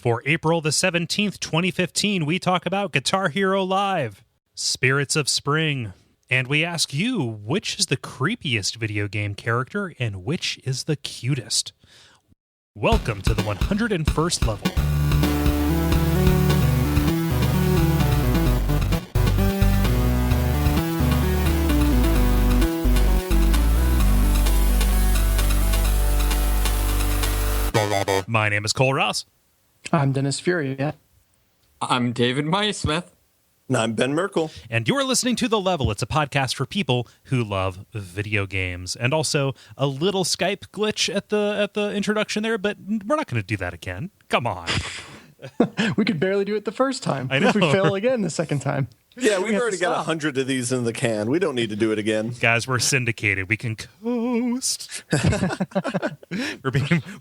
For April the 17th, 2015, we talk about Guitar Hero Live, Spirits of Spring, and we ask you, which is the creepiest video game character and which is the cutest? Welcome to the 101st level. My name is Cole Ross. I'm Dennis Furia. I'm David Myersmith. And I'm Ben Merkel. And you're listening to The Level. It's a podcast for people who love video games. And also a little Skype glitch at the introduction there, but we're not going to do that again. Come on. We could barely do it the first time. I know. If we fail again the second time. Yeah, we've already got 100 of these in the can. We don't need to do it again. Guys, we're syndicated. We can coast.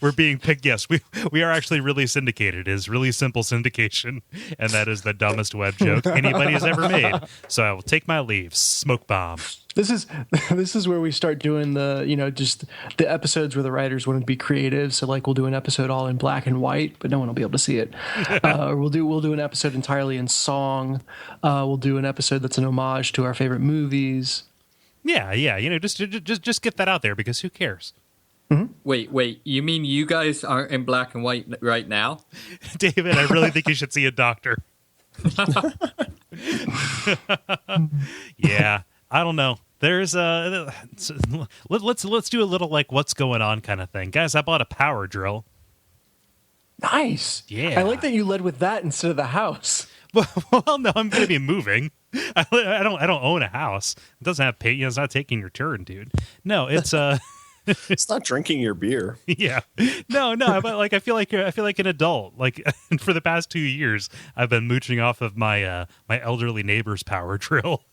we're being picked. Yes, we are actually really syndicated. It is really simple syndication, and that is the dumbest web joke anybody has ever made. So I will take my leave. Smoke bomb. This is where we start doing just the episodes where the writers want to be creative. So like we'll do an episode all in black and white, but no one will be able to see it. Or we'll do an episode entirely in song. We'll do an episode that's an homage to our favorite movies. Yeah. Just get that out there because who cares? Mm-hmm. Wait. You mean you guys are in black and white right now? David, I really think you should see a doctor. Yeah. I don't know. There's let's do a little like what's going on kind of thing. Guys, I bought a power drill. Nice. Yeah. I like that you led with that instead of the house. Well, no, I'm going to be moving. I don't own a house. It doesn't have pay. It's not taking your turn, dude. No, it's it's not drinking your beer. Yeah. No, but like I feel like an adult. Like for the past 2 years, I've been mooching off of my my elderly neighbor's power drill.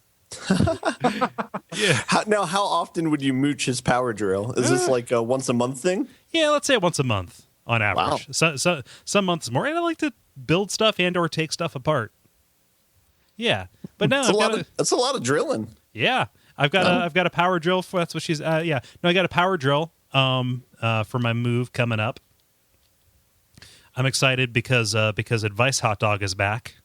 Yeah. How often would you mooch his power drill? Is this like a once a month thing? Yeah, let's say once a month on average. Wow. So some months more. And I like to build stuff and or take stuff apart. Yeah, but no, that's a lot of drilling. Yeah, I've got a power drill. That's what she's. Yeah, no, I got a power drill. For my move coming up. I'm excited because Advice Hot Dog is back.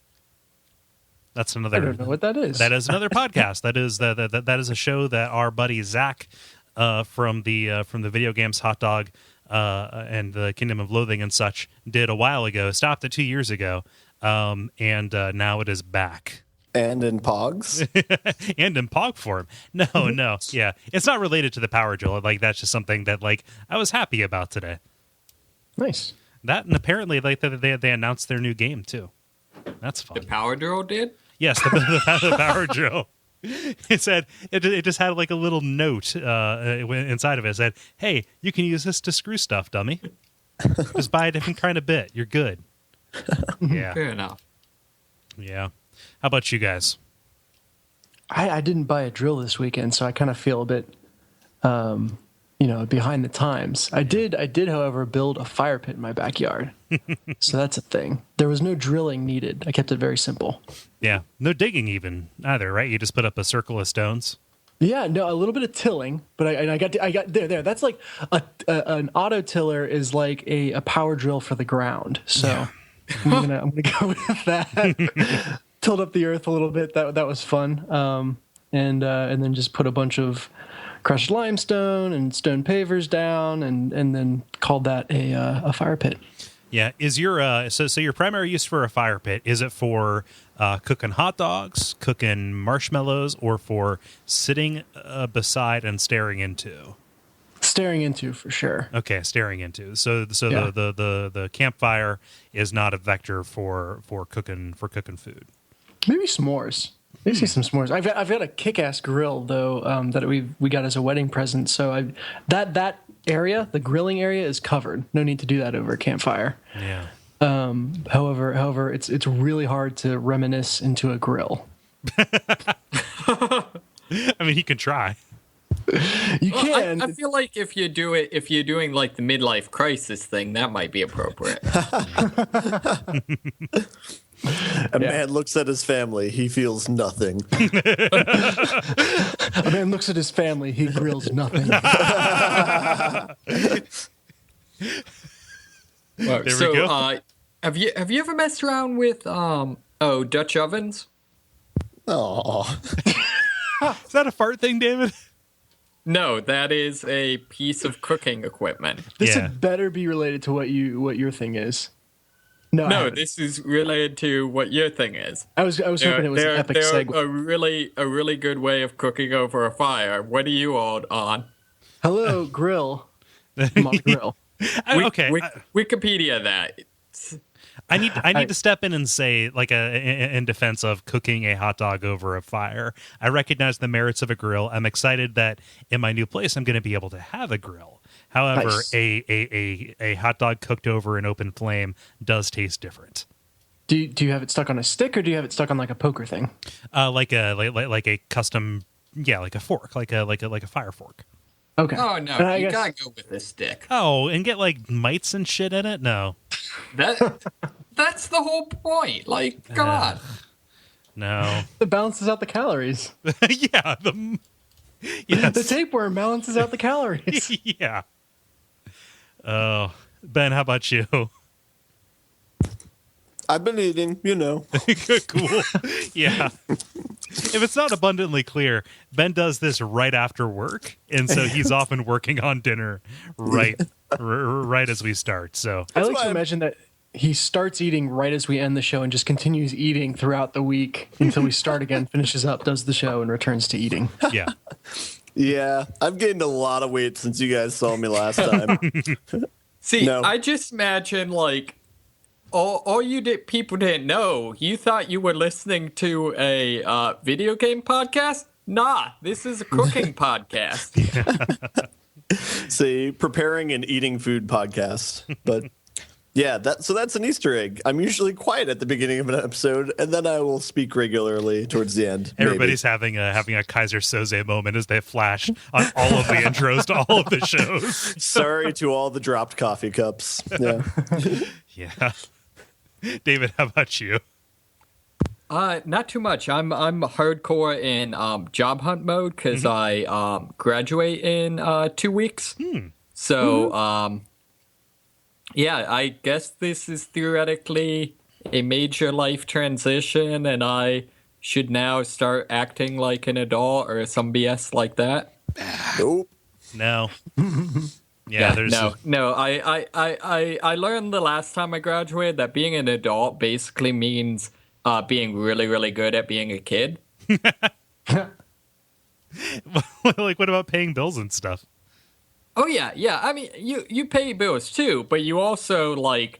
That's another. I don't know what that is. That is another podcast. That is a show that our buddy Zach from the video games Hot Dog and the Kingdom of Loathing and such did a while ago. Stopped it 2 years ago, and now it is back. And in Pogs? And in Pog form. No. Yeah. It's not related to the power drill. Like, that's just something that, like, I was happy about today. Nice. That, and apparently, like, they announced their new game, too. That's fun. The power drill did? Yes, the power drill. It said, it just had, like, a little note inside of it. It said, hey, you can use this to screw stuff, dummy. Just buy a different kind of bit. You're good. Yeah. Fair enough. Yeah. How about you guys? I didn't buy a drill this weekend, so I kind of feel a bit, behind the times. I did, however, build a fire pit in my backyard. So that's a thing. There was no drilling needed. I kept it very simple. Yeah. No digging even either, right? You just put up a circle of stones. Yeah, no, a little bit of tilling, but I got there. That's like an auto tiller is like a power drill for the ground. So yeah. I'm gonna go with that. Tilled up the earth a little bit. That was fun. And then just put a bunch of crushed limestone and stone pavers down, and then called that a fire pit. Yeah, is your so your primary use for a fire pit, is it for cooking hot dogs, cooking marshmallows, or for sitting beside and staring into? Staring into, for sure. Okay, staring into. So yeah. the campfire is not a vector for cooking food. Maybe s'mores. Maybe some s'mores. I've got a kick-ass grill though that we got as a wedding present. So that area, the grilling area, is covered. No need to do that over a campfire. Yeah. However, it's really hard to reminisce into a grill. I mean, you can try. You can. I feel like if you're doing like the midlife crisis thing, that might be appropriate. A man looks at his family. He feels nothing. A man looks at his family. He grills nothing. There we go. Have you ever messed around with Dutch ovens? Oh, Is that a fart thing, David? No, that is a piece of cooking equipment. This Yeah. had better be related to what your thing is. No, I No, haven't. this is related to what your thing is. I was hoping it was an epic they're segue. a really good way of cooking over a fire. What are you all on? Hello, grill. I'm on the grill. Okay. Wikipedia that. I need to step in and say, like, in defense of cooking a hot dog over a fire. I recognize the merits of a grill. I'm excited that in my new place I'm going to be able to have a grill. However, Nice. a hot dog cooked over an open flame does taste different. Do you have it stuck on a stick, or do you have it stuck on like a poker thing? Like a custom, like a fork, like a fire fork. Okay. Oh no, And I you guess- gotta go with this stick. Oh, and get like mites and shit in it? No. That's the whole point. Like, God. No. It balances out the calories. Yeah. Yes. The tapeworm balances out the calories. Yeah. Oh, Ben, how about you? I've been eating, Cool. Yeah. If it's not abundantly clear, Ben does this right after work, and so he's often working on dinner right as we start. So I like why to imagine that he starts eating right as we end the show and just continues eating throughout the week until we start again, finishes up, does the show, and returns to eating. yeah. Yeah, I've gained a lot of weight since you guys saw me last time. See, No. I just imagine, like, all you people didn't know, you thought you were listening to a video game podcast? Nah, this is a cooking podcast. See, preparing and eating food podcast. But yeah, that's an Easter egg. I'm usually quiet at the beginning of an episode, and then I will speak regularly towards the end. maybe. Everybody's having a Kaiser Soze moment as they flash on all of the intros to all of the shows. Sorry to all the dropped coffee cups. Yeah. Yeah. David, how about you? Not too much. I'm hardcore in job hunt mode because I graduate in 2 weeks. So yeah, I guess this is theoretically a major life transition, and I should now start acting like an adult or some BS like that. Nope. No. Yeah, there's No. I learned the last time I graduated that being an adult basically means being really, really good at being a kid. like, what about paying bills and stuff? Oh yeah. I mean, you pay bills too, but you also like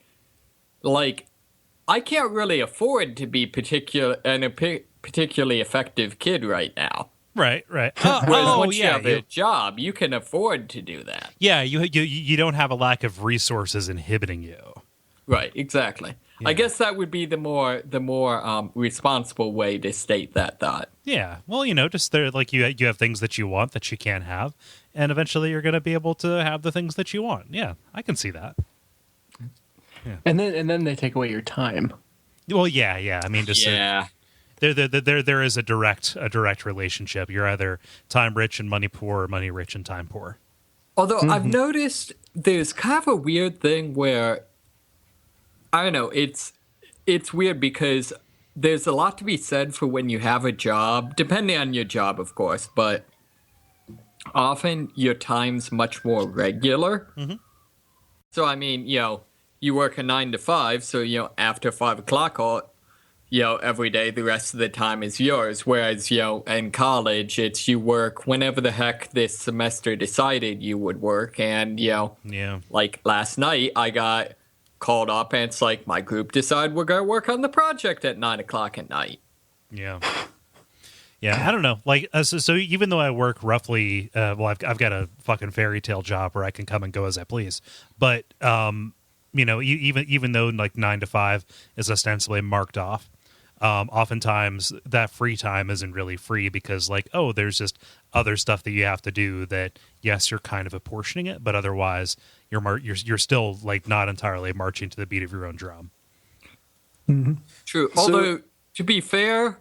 I can't really afford to be a particularly effective kid right now. Right. Whereas Oh, once you yeah. have a job, you can afford to do that. Yeah, you don't have a lack of resources inhibiting you. Right, exactly. Yeah. I guess that would be the more responsible way to state that thought. Yeah. Well, just there, like you have things that you want that you can't have, and eventually you're going to be able to have the things that you want. Yeah, I can see that. And then they take away your time. Well, yeah. I mean, just Yeah. there is a direct relationship. You're either time rich and money poor, or money rich and time poor. Although I've noticed there's kind of a weird thing where, I don't know, it's weird because there's a lot to be said for when you have a job, depending on your job, of course, but often your time's much more regular. Mm-hmm. So, I mean, you work a 9 to 5, so, after 5 o'clock, every day, the rest of the time is yours. Whereas, in college, it's you work whenever the heck this semester decided you would work. And, like last night, I got called up and it's like, my group decided we're going to work on the project at 9 o'clock at night. Yeah. Yeah, I don't know. Like, so even though I work roughly, I've got a fucking fairy tale job where I can come and go as I please. But, even though like 9 to 5 is ostensibly marked off, oftentimes that free time isn't really free because there's just other stuff that you have to do that, yes, you're kind of apportioning it, but otherwise you're still like not entirely marching to the beat of your own drum. Mm-hmm. True. Although, to be fair,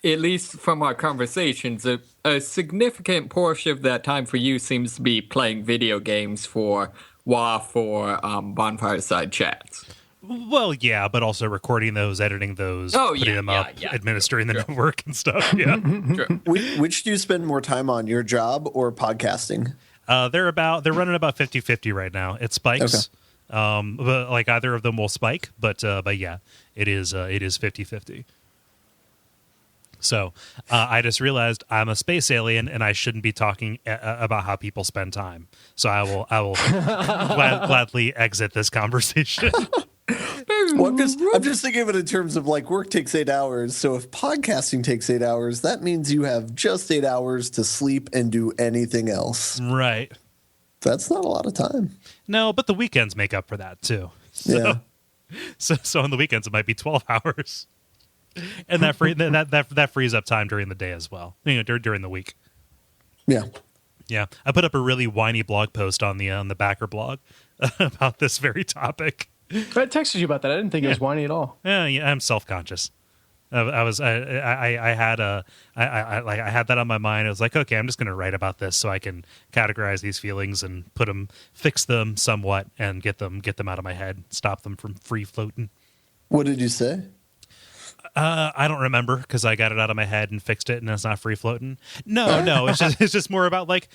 at least from our conversations, a significant portion of that time for you seems to be playing video games for WoW for Bonfire Side chats. Well, yeah, but also recording those, editing those, putting them up, administering the network and stuff. Yeah. Which do you spend more time on, your job or podcasting? They're running about 50-50 right now. It spikes. Okay. But like either of them will spike, but yeah, it is 50-50. So I just realized I'm a space alien and I shouldn't be talking about how people spend time. So I will gladly exit this conversation. Well, I'm just thinking of it in terms of like work takes 8 hours. So if podcasting takes 8 hours, that means you have just 8 hours to sleep and do anything else. Right. That's not a lot of time. No, but the weekends make up for that too. So, yeah. So on the weekends it might be 12 hours. And that frees up time during the day as well. During the week. Yeah. Yeah. I put up a really whiny blog post on the backer blog about this very topic. I texted you about that. I didn't think it was whiny at all. Yeah, I'm self-conscious. I had that on my mind. I was like, okay, I'm just going to write about this so I can categorize these feelings and fix them somewhat, and get them out of my head, stop them from free floating. What did you say? I don't remember because I got it out of my head and fixed it, and it's not free floating. No, it's just more about like,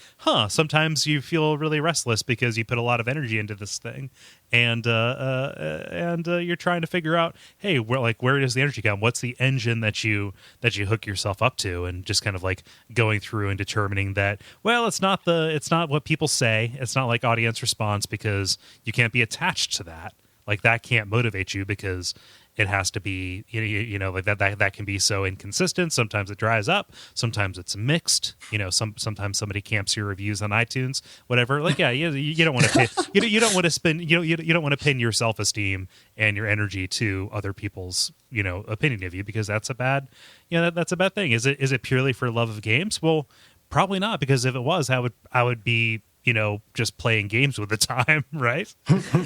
sometimes you feel really restless because you put a lot of energy into this thing, and you're trying to figure out, hey, where does the energy come? What's the engine that you hook yourself up to? And just kind of like going through and determining that, well, it's not what people say. It's not like audience response, because you can't be attached to that. Like that can't motivate you because it has to be, like that can be so inconsistent. Sometimes it dries up. Sometimes it's mixed. Sometimes somebody camps your reviews on iTunes, whatever. Like, yeah, you don't want to you don't want to spend you don't want to pin your self-esteem and your energy to other people's opinion of you, because that's a bad that's a bad thing. Is it purely for love of games? Well, probably not, because if it was, I would be just playing games with the time, right?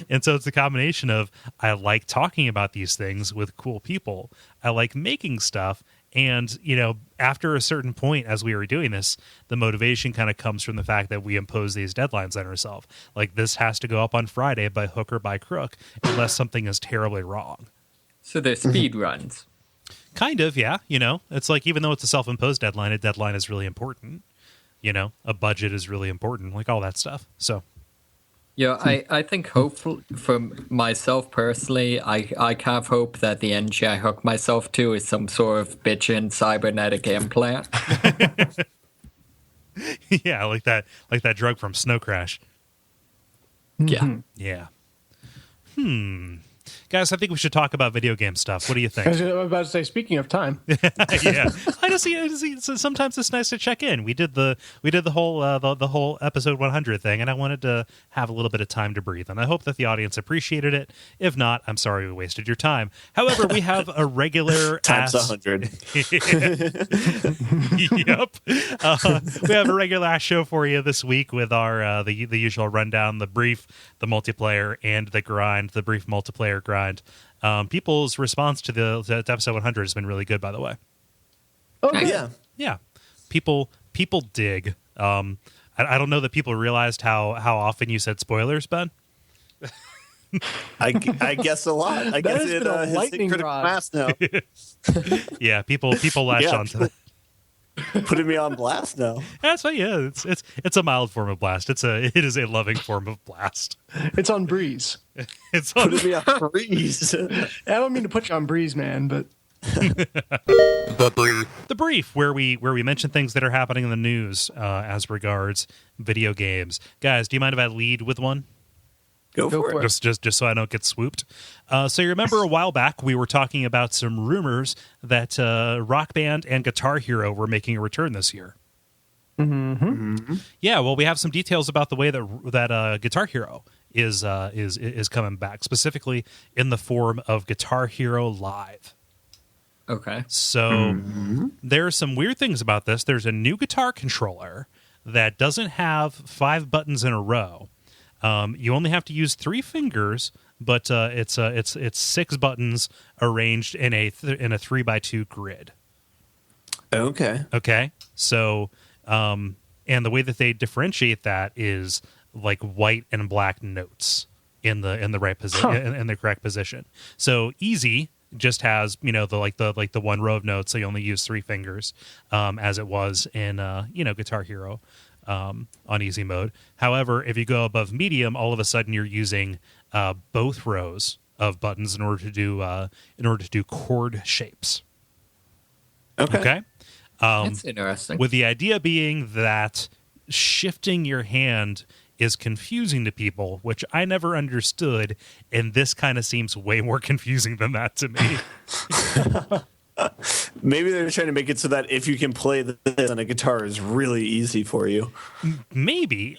And so it's a combination of, I like talking about these things with cool people. I like making stuff. And, after a certain point, as we were doing this, the motivation kind of comes from the fact that we impose these deadlines on ourselves. Like, this has to go up on Friday by hook or by crook, unless something is terribly wrong. So they're speed runs. Kind of, yeah. It's like, even though it's a self-imposed deadline, a deadline is really important. A budget is really important, like all that stuff. So, yeah, I think hopefully for myself personally, I kind of hope that the engine I hook myself to is some sort of bitchin' cybernetic implant. Yeah, like that drug from Snow Crash. Yeah. Yeah. Guys, I think we should talk about video game stuff. What do you think? I was about to say, speaking of time. Yeah, I just see. Sometimes it's nice to check in. We did the whole the whole episode 100 thing, and I wanted to have a little bit of time to breathe. And I hope that the audience appreciated it. If not, I'm sorry we wasted your time. However, we have a regular times 100. Yep. We have a regular ass show for you this week with our the usual rundown, the brief, the multiplayer, and the grind. The brief multiplayer grind. People's response to episode 100 has been really good, by the way. Oh, yeah. People dig. I don't know that people realized how often you said spoilers, Ben. I guess a lot. I guess it has lightning critical rod. mass now. Yeah, people latch onto that. Putting me on blast now. That's right. Yeah, it's a mild form of blast. It is a loving form of blast. It's on breeze. It's on Putting me on breeze. I don't mean to put you on breeze, man, but the brief where we mention things that are happening in the news as regards video games. Guys, do you mind if I lead with one? Go for it. Just so I don't get swooped. So you remember a while back we were talking about some rumors that Rock Band and Guitar Hero were making a return this year. Mm-hmm. Yeah, well, we have some details about the way that Guitar Hero is coming back, specifically in the form of Guitar Hero Live. Okay. So there are some weird things about this. There's a new guitar controller that doesn't have 5 buttons in a row. You only have to use 3 fingers, but it's 6 buttons arranged in a 3x2 grid. Okay. So, and the way that they differentiate that is like white and black notes. in the right position, in the correct position. So easy just has, the one row of notes, so you only use 3 fingers, as it was in Guitar Hero on easy mode. However, if you go above medium, all of a sudden you're using both rows of buttons in order to do chord shapes. Okay. That's interesting. With the idea being that shifting your hand is confusing to people, which I never understood, and this kind of seems way more confusing than that to me. Maybe they're trying to make it so that if you can play this on a guitar, is really easy for you. Maybe.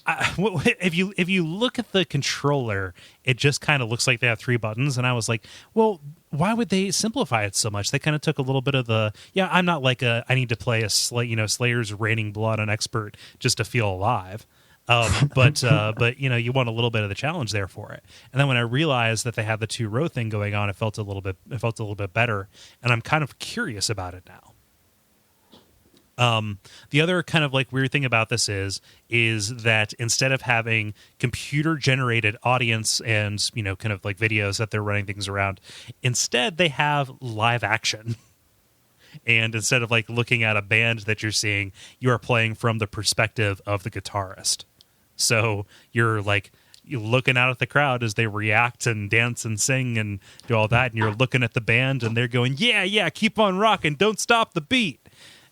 If you look at the controller, it just kind of looks like they have 3 buttons, and I was like, well, why would they simplify it so much? They kind of took a little bit of I'm not like I need to play Slayer's Raining Blood on Expert just to feel alive. But you want a little bit of the challenge there for it. And then when I realized that they had the 2-row thing going on, it felt a little bit better, and I'm kind of curious about it now. The other kind of weird thing about this is that instead of having computer generated audience and, kind of videos that they're running things around, instead they have live action. And instead of looking at a band that you're seeing, you are playing from the perspective of the guitarist. So you're looking out at the crowd as they react and dance and sing and do all that. And you're looking at the band and they're going, yeah, keep on rocking. Don't stop the beat.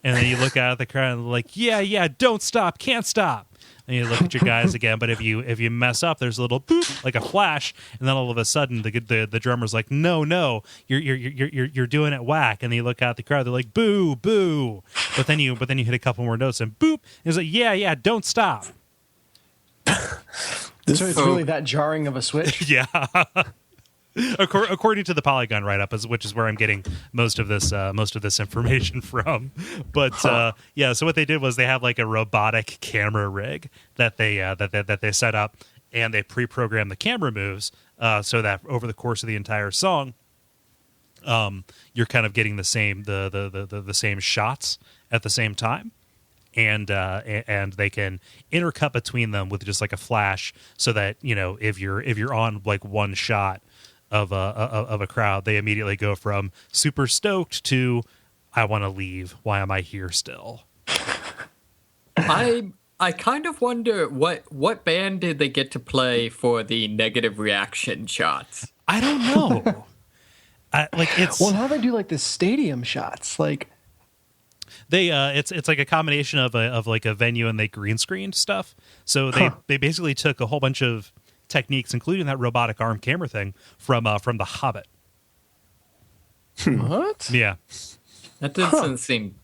And then you look out at the crowd and yeah, don't stop, can't stop. And you look at your guys again, but if you mess up, there's a little boop, like a flash, and then all of a sudden the drummer's like, no, you're doing it whack. And then you look out at the crowd, they're like, boo, boo. But then you hit a couple more notes and boop. And it's like, yeah, don't stop. So it's really that jarring of a switch? Yeah. According to the Polygon write-up, which is where I'm getting most of this information from. But so what they did was they have a robotic camera rig that they set up, and they pre-program the camera moves so that over the course of the entire song, you're kind of getting the same the same shots at the same time. And they can intercut between them with just a flash, so that if you're on one shot of a crowd, they immediately go from super stoked to I want to leave. Why am I here still? I kind of wonder what band did they get to play for the negative reaction shots? I don't know. How they do the stadium shots They it's a combination of a venue and they green screened stuff. So they basically took a whole bunch of techniques, including that robotic arm camera thing from The Hobbit. What? Yeah, that doesn't seem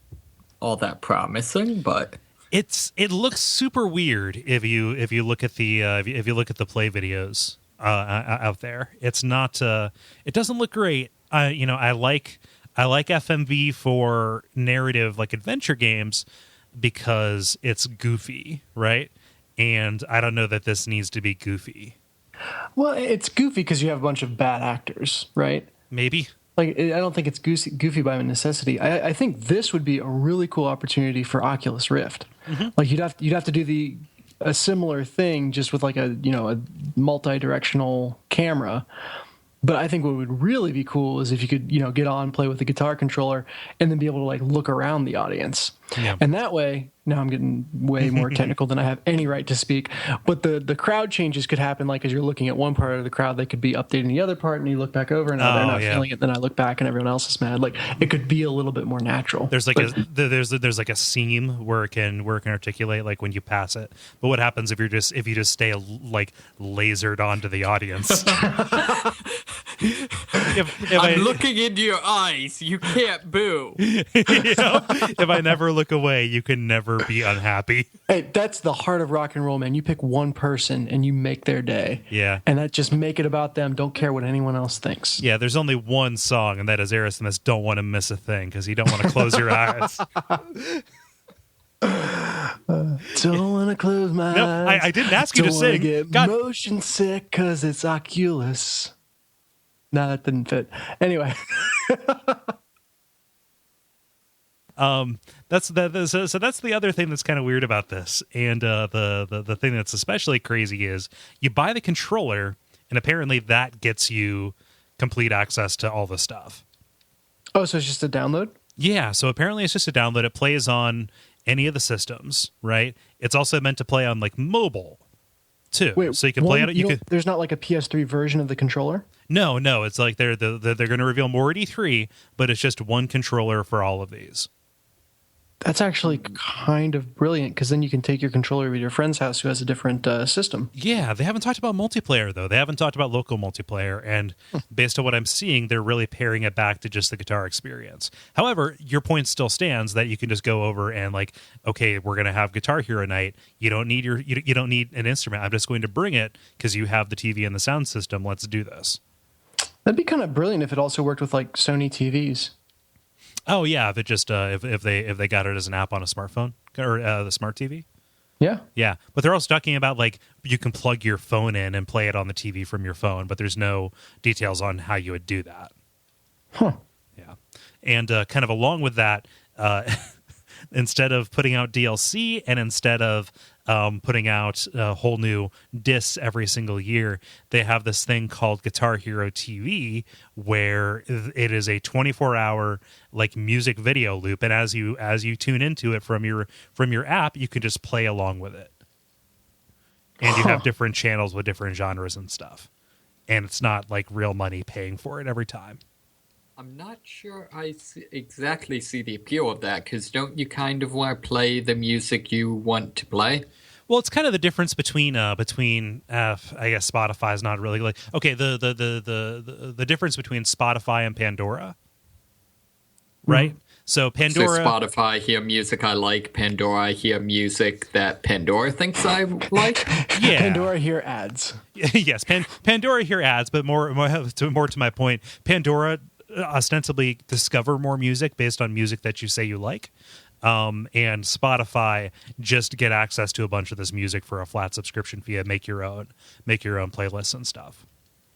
all that promising, but it looks super weird if you look at the if you look at the play videos out there. It's not it doesn't look great. I like FMV for narrative adventure games because it's goofy, right? And I don't know that this needs to be goofy. Well, it's goofy because you have a bunch of bad actors, right? Maybe. I don't think it's goofy by necessity. I think this would be a really cool opportunity for Oculus Rift. Mm-hmm. You'd have to do a similar thing just with a multi-directional camera. But I think what would really be cool is if you could, get on, play with the guitar controller, and then be able to look around the audience. Yeah. And that way, now I'm getting way more technical than I have any right to speak. But the crowd changes could happen as you're looking at one part of the crowd, they could be updating the other part, and you look back over, and they're not feeling it. Then I look back, and everyone else is mad. It could be a little bit more natural. There's there's a seam where it can articulate when you pass it. But what happens if you just stay lasered onto the audience? if I'm looking into your eyes, you can't boo. If I never look away, you can never be unhappy. Hey, that's the heart of rock and roll, man. You pick one person and you make their day. Yeah. And that just make it about them. Don't care what anyone else thinks. Yeah, there's only one song, and that is Aerosmith's Don't Want to Miss a Thing, because you don't want to close your eyes. Don't want to close my eyes. I didn't ask you to sing. Get motion sick because it's Oculus. No, that didn't fit. Anyway. That's so that's the other thing that's kind of weird about this. And the thing that's especially crazy is you buy the controller, and apparently that gets you complete access to all the stuff. Oh, so it's just a download? Yeah, so apparently it's just a download. It plays on any of the systems, right? It's also meant to play on like mobile too. Wait, so you can play it. There's not like a PS3 version of the controller? No. It's like they're going to reveal more at E3, but it's just one controller for all of these. That's actually kind of brilliant, because then you can take your controller to your friend's house who has a different system. Yeah, they haven't talked about multiplayer, though. They haven't talked about local multiplayer, and based on what I'm seeing, they're really paring it back to just the guitar experience. However, your point still stands that you can just go over and like, okay, we're going to have Guitar Hero night. You don't need you don't need an instrument. I'm just going to bring it because you have the TV and the sound system. Let's do this. That'd be kind of brilliant if it also worked with like Sony TVs. Oh yeah, if it just if they got it as an app on a smartphone or the smart TV. Yeah. But they're also talking about like you can plug your phone in and play it on the TV from your phone, but there's no details on how you would do that. Huh. Yeah, and kind of along with that, instead of putting out DLC and instead of putting out whole new discs every single year, they have this thing called Guitar Hero TV, where it is a 24-hour like music video loop, and as you tune into it from your app, you can just play along with it, and you have different channels with different genres and stuff, and it's not like real money paying for it every time. I'm not sure I exactly see the appeal of that, because don't you kind of want to play the music you want to play? Well, it's kind of the difference between I guess Spotify is not really like, okay, the difference between Spotify and Pandora, right? Mm-hmm. So Pandora, so Spotify, I hear music I like. Pandora, I hear music that Pandora thinks I like. Yeah, Pandora hear ads. Yes, Pandora hear ads, but more to my point, Pandora ostensibly discover more music based on music that you say you like, and Spotify just get access to a bunch of this music for a flat subscription fee and make your own playlists and stuff.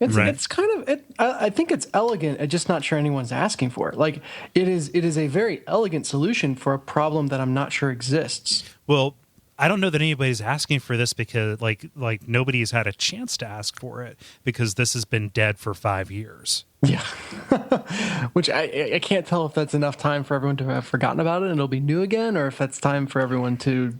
It's kind of I think it's elegant. I'm just not sure anyone's asking for it. Like it is a very elegant solution for a problem that I'm not sure exists. Well, I don't know that anybody's asking for this because like nobody's had a chance to ask for it because this has been dead for 5 years. Yeah. Which I can't tell if that's enough time for everyone to have forgotten about it and it'll be new again, or if that's time for everyone to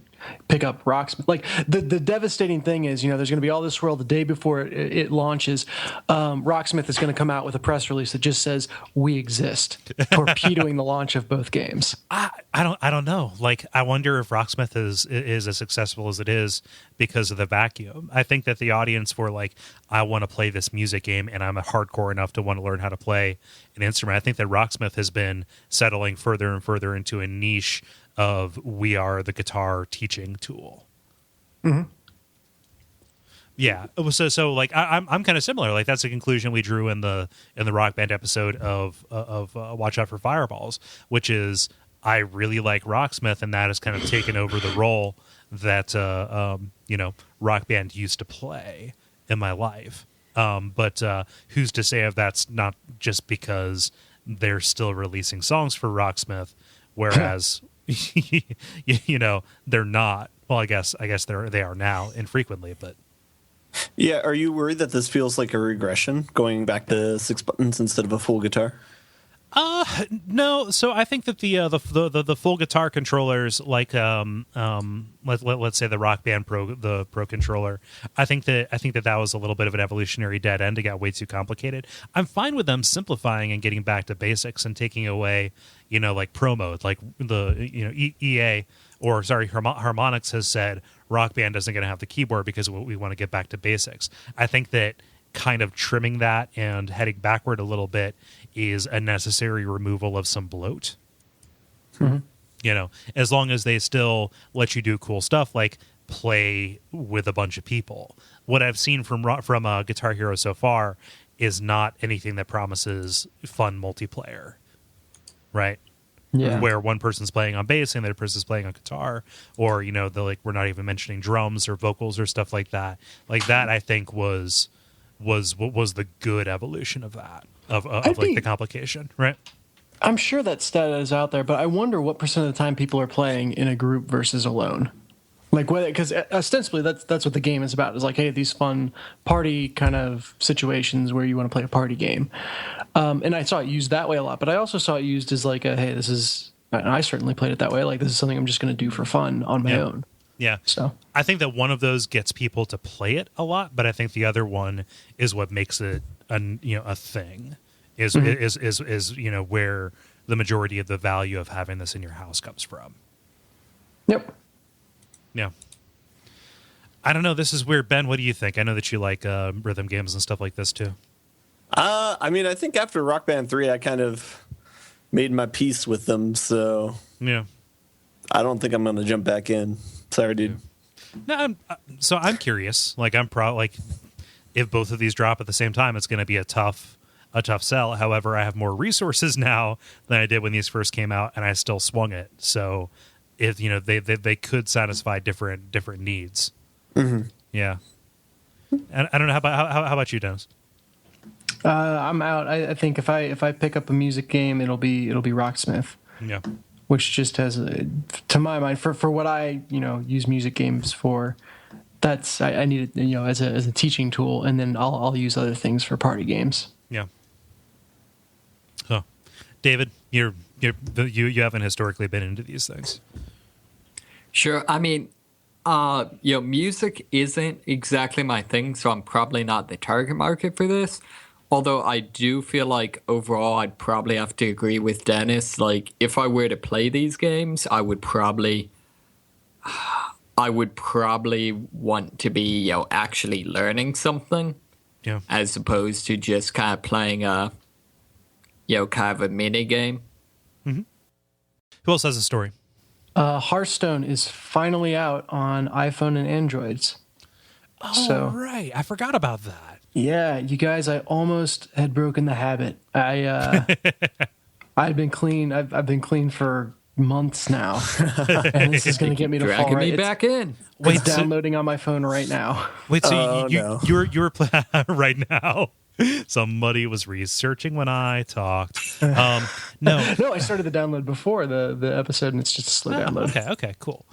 pick up Rocksmith. Like the devastating thing is, there's going to be all this swirl the day before it launches. Rocksmith is going to come out with a press release that just says we exist, torpedoing the launch of both games. I don't know. Like, I wonder if Rocksmith is as successful as it is because of the vacuum. I think that the audience for like, I want to play this music game and I'm hardcore enough to want to learn how to play an instrument. I think that Rocksmith has been settling further and further into a niche of we are the guitar teaching tool. Mm-hmm. Yeah. So like I'm kind of similar. Like that's the conclusion we drew in the Rock Band episode of Watch Out for Fireballs, which is I really like Rocksmith, and that has kind of taken over the role that Rock Band used to play in my life. But who's to say if that's not just because they're still releasing songs for Rocksmith, whereas they're not. Well, I guess they are now infrequently, but yeah. Are you worried that this feels like a regression, going back to 6 buttons instead of a full guitar? No. So I think that the full guitar controllers, like let's say the Rock Band Pro, the Pro controller, I think that was a little bit of an evolutionary dead end. It got way too complicated. I'm fine with them simplifying and getting back to basics and taking away, like pro mode, like the EA or sorry Harmonix has said Rock Band isn't going to have the keyboard because we want to get back to basics. I think that kind of trimming that and heading backward a little bit is a necessary removal of some bloat. Mm-hmm. As long as they still let you do cool stuff like play with a bunch of people. What I've seen from Guitar Hero so far is not anything that promises fun multiplayer, right? Yeah. Where one person's playing on bass and the other person's playing on guitar, or we're not even mentioning drums or vocals or stuff like that. Like that, I think was the good evolution of that of the complication, right? I'm sure that stat is out there, but I wonder what percent of the time people are playing in a group versus alone. Like whether, because ostensibly that's what the game is about. Is like, hey, these fun party kind of situations where you want to play a party game. And I saw it used that way a lot, but I also saw it used as like a, hey, this is. And I certainly played it that way. Like this is something I'm just going to do for fun on my own. Yeah. So I think that one of those gets people to play it a lot, but I think the other one is what makes it a thing. Is where the majority of the value of having this in your house comes from. Yep. Yeah. I don't know. This is weird. Ben, what do you think? I know that you like rhythm games and stuff like this too. I mean, I think after Rock Band 3, I kind of made my peace with them, so yeah. I don't think I'm going to jump back in. Sorry, dude. Yeah. No, I'm curious. Like, if both of these drop at the same time, it's going to be a tough sell. However, I have more resources now than I did when these first came out, and I still swung it. So, if they could satisfy different needs. Mm-hmm. Yeah. And I don't know how about you, Dennis? I'm out. I think if I pick up a music game, it'll be Rocksmith. Yeah. Which just has, to my mind, for what I use music games for, that's I need it as a teaching tool, and then I'll use other things for party games. Yeah. So, David, you haven't historically been into these things. Sure. I mean, music isn't exactly my thing, so I'm probably not the target market for this. Although I do feel like overall I'd probably have to agree with Dennis. Like, if I were to play these games, I would probably want to be, actually learning something. Yeah. As opposed to just kind of playing a mini game. Mm-hmm. Who else has a story? Hearthstone is finally out on iPhone and Androids. Oh, right. I forgot about that. Yeah, you guys, I almost had broken the habit. I've been clean. I've been clean for months now, and this is going to get me to fall right. Back in. It's downloading on my phone right now. Wait, so you were playing right now? Somebody was researching when I talked. No, I started the download before the episode, and it's just a slow download. Okay, cool.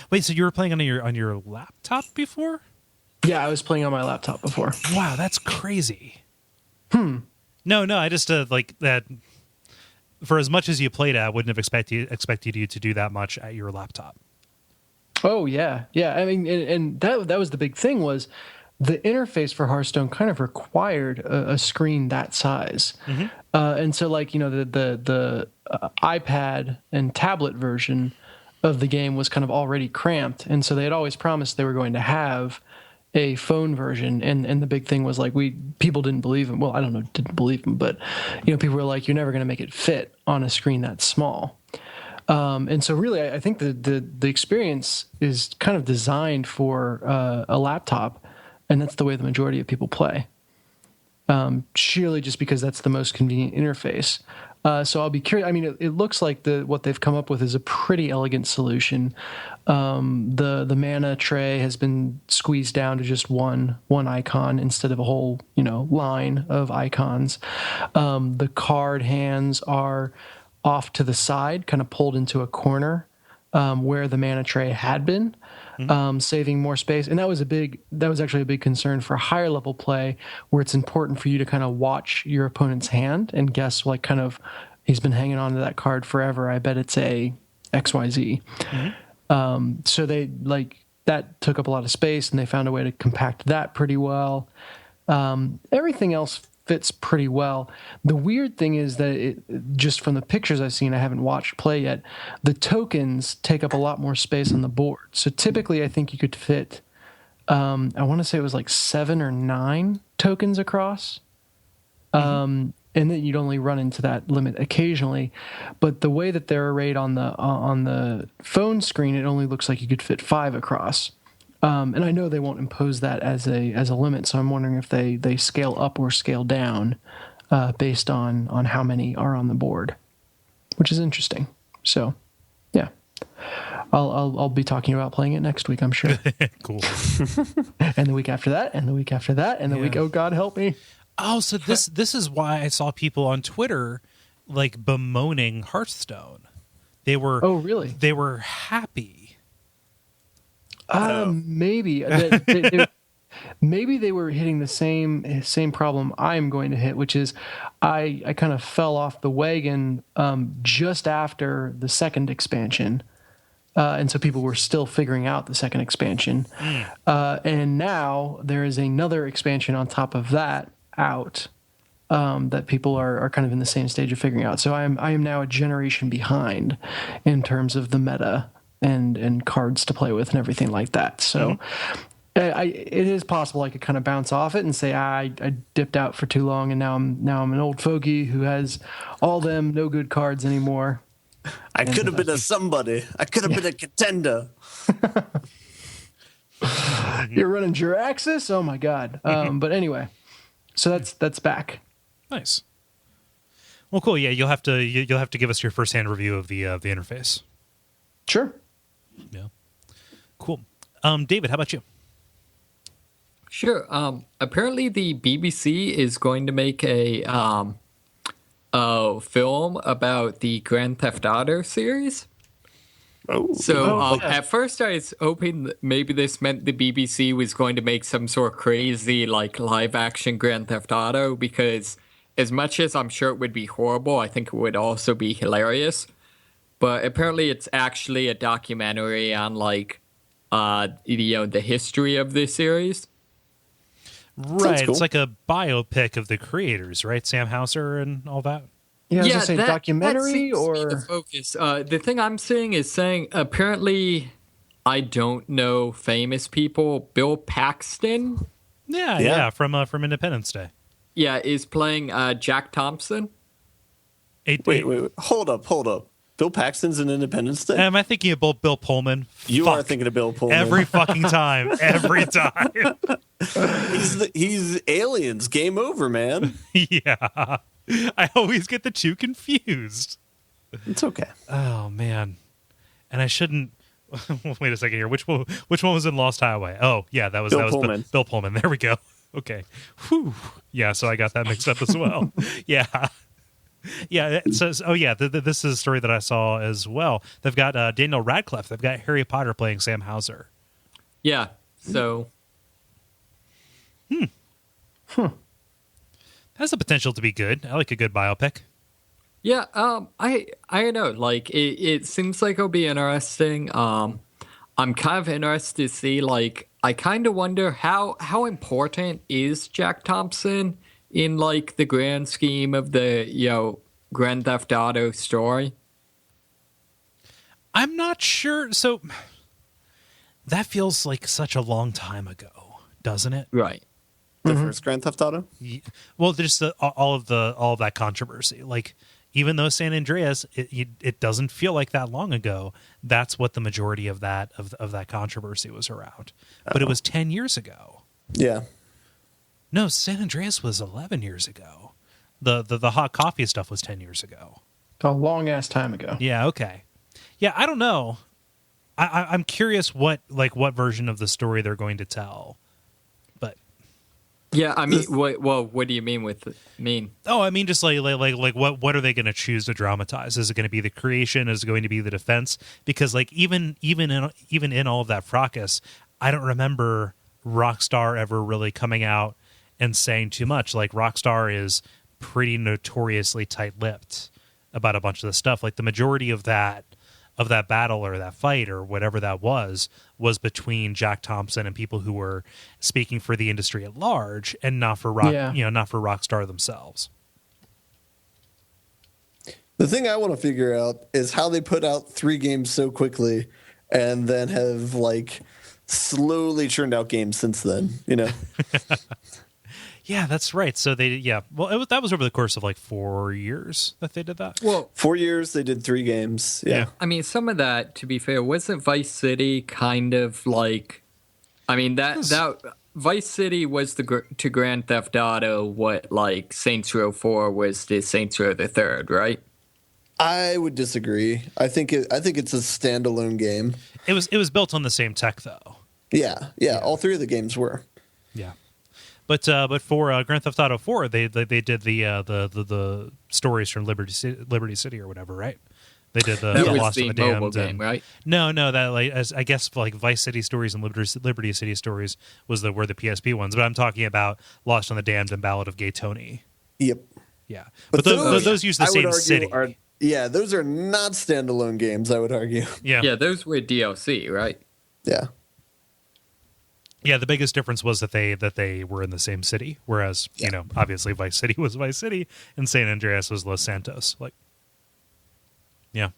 Wait, so you were playing on your laptop before? Yeah, I was playing on my laptop before. Wow, that's crazy. No, I just like that. For as much as you played it, I wouldn't have expected you to do that much at your laptop. Oh yeah. I mean, and that was the big thing, was the interface for Hearthstone kind of required a screen that size. Mm-hmm. And so, like, the iPad and tablet version of the game was kind of already cramped, and so they had always promised they were going to have a phone version, and the big thing was like people didn't believe him. Well, I don't know, didn't believe him, but people were like, you're never going to make it fit on a screen that small. And so really, I think the experience is kind of designed for a laptop, and that's the way the majority of people play. Surely just because that's the most convenient interface. So I'll be curious. I mean, it looks like what they've come up with is a pretty elegant solution. The mana tray has been squeezed down to just one icon instead of a whole line of icons. The card hands are off to the side, kind of pulled into a corner where the mana tray had been. Saving more space. And that was actually a big concern for higher level play, where it's important for you to kind of watch your opponent's hand and guess, like, kind of, he's been hanging on to that card forever, I bet it's a XYZ. Mm-hmm. So they, like, that took up a lot of space, and they found a way to compact that pretty well. Everything else fits pretty well. The weird thing is that just from the pictures I've seen, I haven't watched play yet, the tokens take up a lot more space on the board. So typically I think you could fit, I want to say it was like 7 or 9 tokens across. And then you'd only run into that limit occasionally. But the way that they're arrayed on the phone screen, it only looks like you could fit 5 across. And I know they won't impose that as a limit, so I'm wondering if they scale up or scale down based on how many are on the board, which is interesting. So, yeah, I'll be talking about playing it next week, I'm sure. Cool. And the week after that, and the week after that, and the week. Oh God, help me! Oh, so this is why I saw people on Twitter like bemoaning Hearthstone. They were Oh, really? They were happy. Maybe maybe they were hitting the same problem I'm going to hit, which is I kind of fell off the wagon just after the second expansion. And so people were still figuring out the second expansion. And now there is another expansion on top of that out that people are kind of in the same stage of figuring out. So I am now a generation behind in terms of the meta and cards to play with and everything like that. So it is possible I could kind of bounce off it and say I dipped out for too long, and now I'm an old fogey who has all them no good cards anymore. I could have been a somebody. I could have been a contender. You're running Juraxis? Oh my god! But anyway, so that's back. Nice. Well, cool. Yeah, you'll have to give us your first-hand review of the interface. Sure. Yeah. Cool. David, how about you? Sure. Apparently, the BBC is going to make a film about the Grand Theft Auto series. At first I was hoping that maybe this meant the BBC was going to make some sort of crazy like live action Grand Theft Auto, because as much as I'm sure it would be horrible, I think it would also be hilarious. But apparently it's actually a documentary on like the history of this series. Right. Cool. It's like a biopic of the creators, right? Sam Houser and all that. Yeah, I was gonna say documentary that seems to be or the focus. The thing I'm seeing is saying apparently I don't know famous people. Bill Paxton, Yeah, from Independence Day. is playing Jack Thompson. Wait. Hold up. Bill Paxton's in Independence Day? Am I thinking of Bill Pullman? You are thinking of Bill Pullman. Every fucking time. Every time. He's Aliens. Game over, man. Yeah. I always get the two confused. It's okay. Oh, man. And I shouldn't... Wait a second here. Which one was in Lost Highway? Oh, yeah, that was Pullman. Bill Pullman. There we go. Okay. Whew. Yeah, so I got that mixed up as well. Yeah. Yeah, it says, this is a story that I saw as well. They've got Daniel Radcliffe. They've got Harry Potter playing Sam Houser. Yeah, so... Has the potential to be good. I like a good biopic. Yeah, I don't know. Like, it seems like it'll be interesting. I'm kind of interested to see, like, I kind of wonder how important is Jack Thompson in, like, the grand scheme of the, Grand Theft Auto story? I'm not sure. So, that feels like such a long time ago, doesn't it? Right. The first Grand Theft Auto? Well, just all of that controversy. Like, even though San Andreas, it doesn't feel like that long ago. That's what the majority of that controversy was around. But it was 10 years ago. Yeah. No, San Andreas was 11 years ago. The hot coffee stuff was 10 years ago. a long ass time ago. Yeah. Okay. Yeah. I don't know. I'm curious what version of the story they're going to tell. But yeah, I mean, what do you mean with mean? Oh, I mean, just like what are they going to choose to dramatize? Is it going to be the creation? Is it going to be the defense? Because like even in all of that fracas, I don't remember Rockstar ever really coming out and saying too much. Like Rockstar is pretty notoriously tight-lipped about a bunch of the stuff. Like the majority of that battle or that fight or whatever that was between Jack Thompson and people who were speaking for the industry at large and not for not for Rockstar themselves. The thing I want to figure out is how they put out 3 games so quickly and then have like slowly churned out games since then, you know? Yeah, that's right. So that was over the course of like 4 years that they did that. Well, 4 years, they did 3 games. Yeah. I mean, some of that, to be fair, wasn't Vice City kind of like, I mean, that Vice City was to Grand Theft Auto what like Saints Row 4 was to Saints Row the Third, right? I would disagree. I think it's a standalone game. It was built on the same tech though. Yeah. All 3 of the games were. Yeah. But for Grand Theft Auto 4, they did the stories from Liberty City or whatever, right? They did the was Lost the in the mobile Damned, game, right? No, that I guess like Vice City Stories and Liberty City Stories were the PSP ones. But I'm talking about Lost in the Damned and Ballad of Gay Tony. Yep. Yeah, but those use the same city. Those are not standalone games, I would argue. Yeah, those were DLC, right? Yeah. Yeah, the biggest difference was that they were in the same city, whereas obviously Vice City was Vice City and San Andreas was Los Santos. Like, yeah,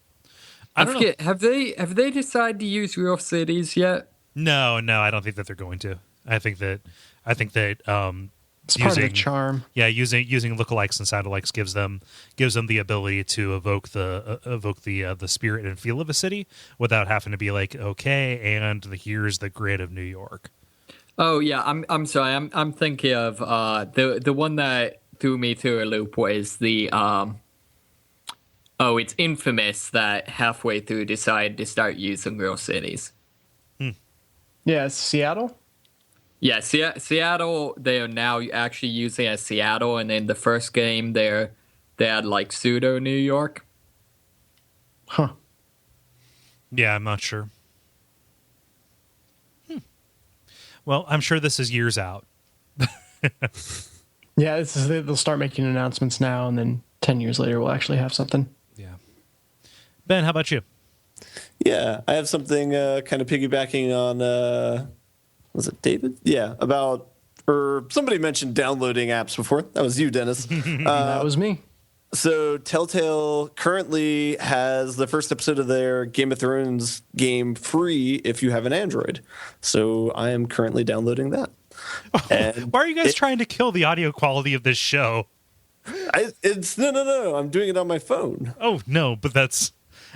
I don't know. Have they decided to use real cities yet? No, I don't think that they're going to. I think that it's part of the charm. Yeah, using lookalikes and soundalikes gives them the ability to evoke the spirit and feel of a city without having to be like, okay, and here's the grid of New York. Oh yeah, I'm sorry. I'm thinking of the one that threw me through a loop was the it's Infamous that halfway through decided to start using real cities. Yeah, it's Seattle. Yeah, Seattle. They are now actually using it as Seattle, and in the first game, they had like pseudo New York. Huh. Yeah, I'm not sure. Well, I'm sure this is years out. Yeah, they'll start making announcements now, and then 10 years later, we'll actually have something. Yeah. Ben, how about you? Yeah, I have something kind of piggybacking on, was it David? Yeah, somebody mentioned downloading apps before. That was you, Dennis. That was me. So Telltale currently has the first episode of their Game of Thrones game free if you have an Android. So I am currently downloading that. Why are you guys trying to kill the audio quality of this show? No. I'm doing it on my phone. Oh, no, but that's...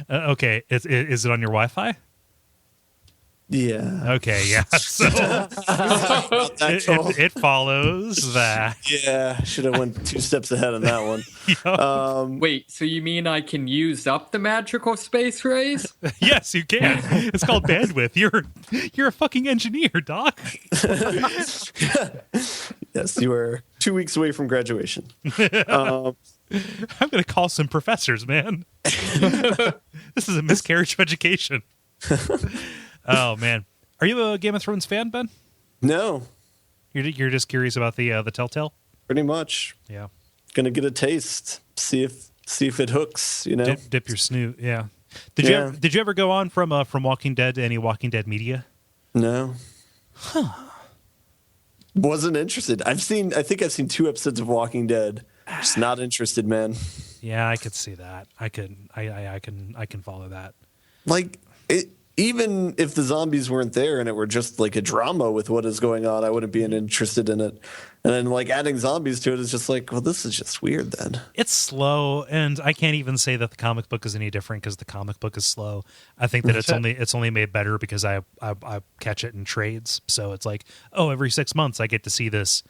okay, is it on your Wi-Fi? Yeah. Okay, yeah. So it follows that. Yeah, should have went 2 steps ahead on that one. Yep. Wait, so you mean I can use up the magical space rays? Yes, you can. It's called bandwidth. You're a fucking engineer, Doc. Yes, you are 2 weeks away from graduation. I'm going to call some professors, man. This is a miscarriage of education. Oh man, are you a Game of Thrones fan, Ben? No, you're just curious about the Telltale. Pretty much. Yeah, gonna get a taste, see if it hooks. Dip your snoot. Yeah. Did you ever go on from Walking Dead to any Walking Dead media? No. Huh. Wasn't interested. I think I've seen 2 episodes of Walking Dead. Just not interested, man. Yeah, I could see that. I can follow that. Like it. Even if the zombies weren't there and it were just like a drama with what is going on, I wouldn't be interested in it. And then like adding zombies to it is just like, well, this is just weird then. It's slow, and I can't even say that the comic book is any different because the comic book is slow. I think that it's only made better because I catch it in trades. So it's like, oh, every 6 months I get to see this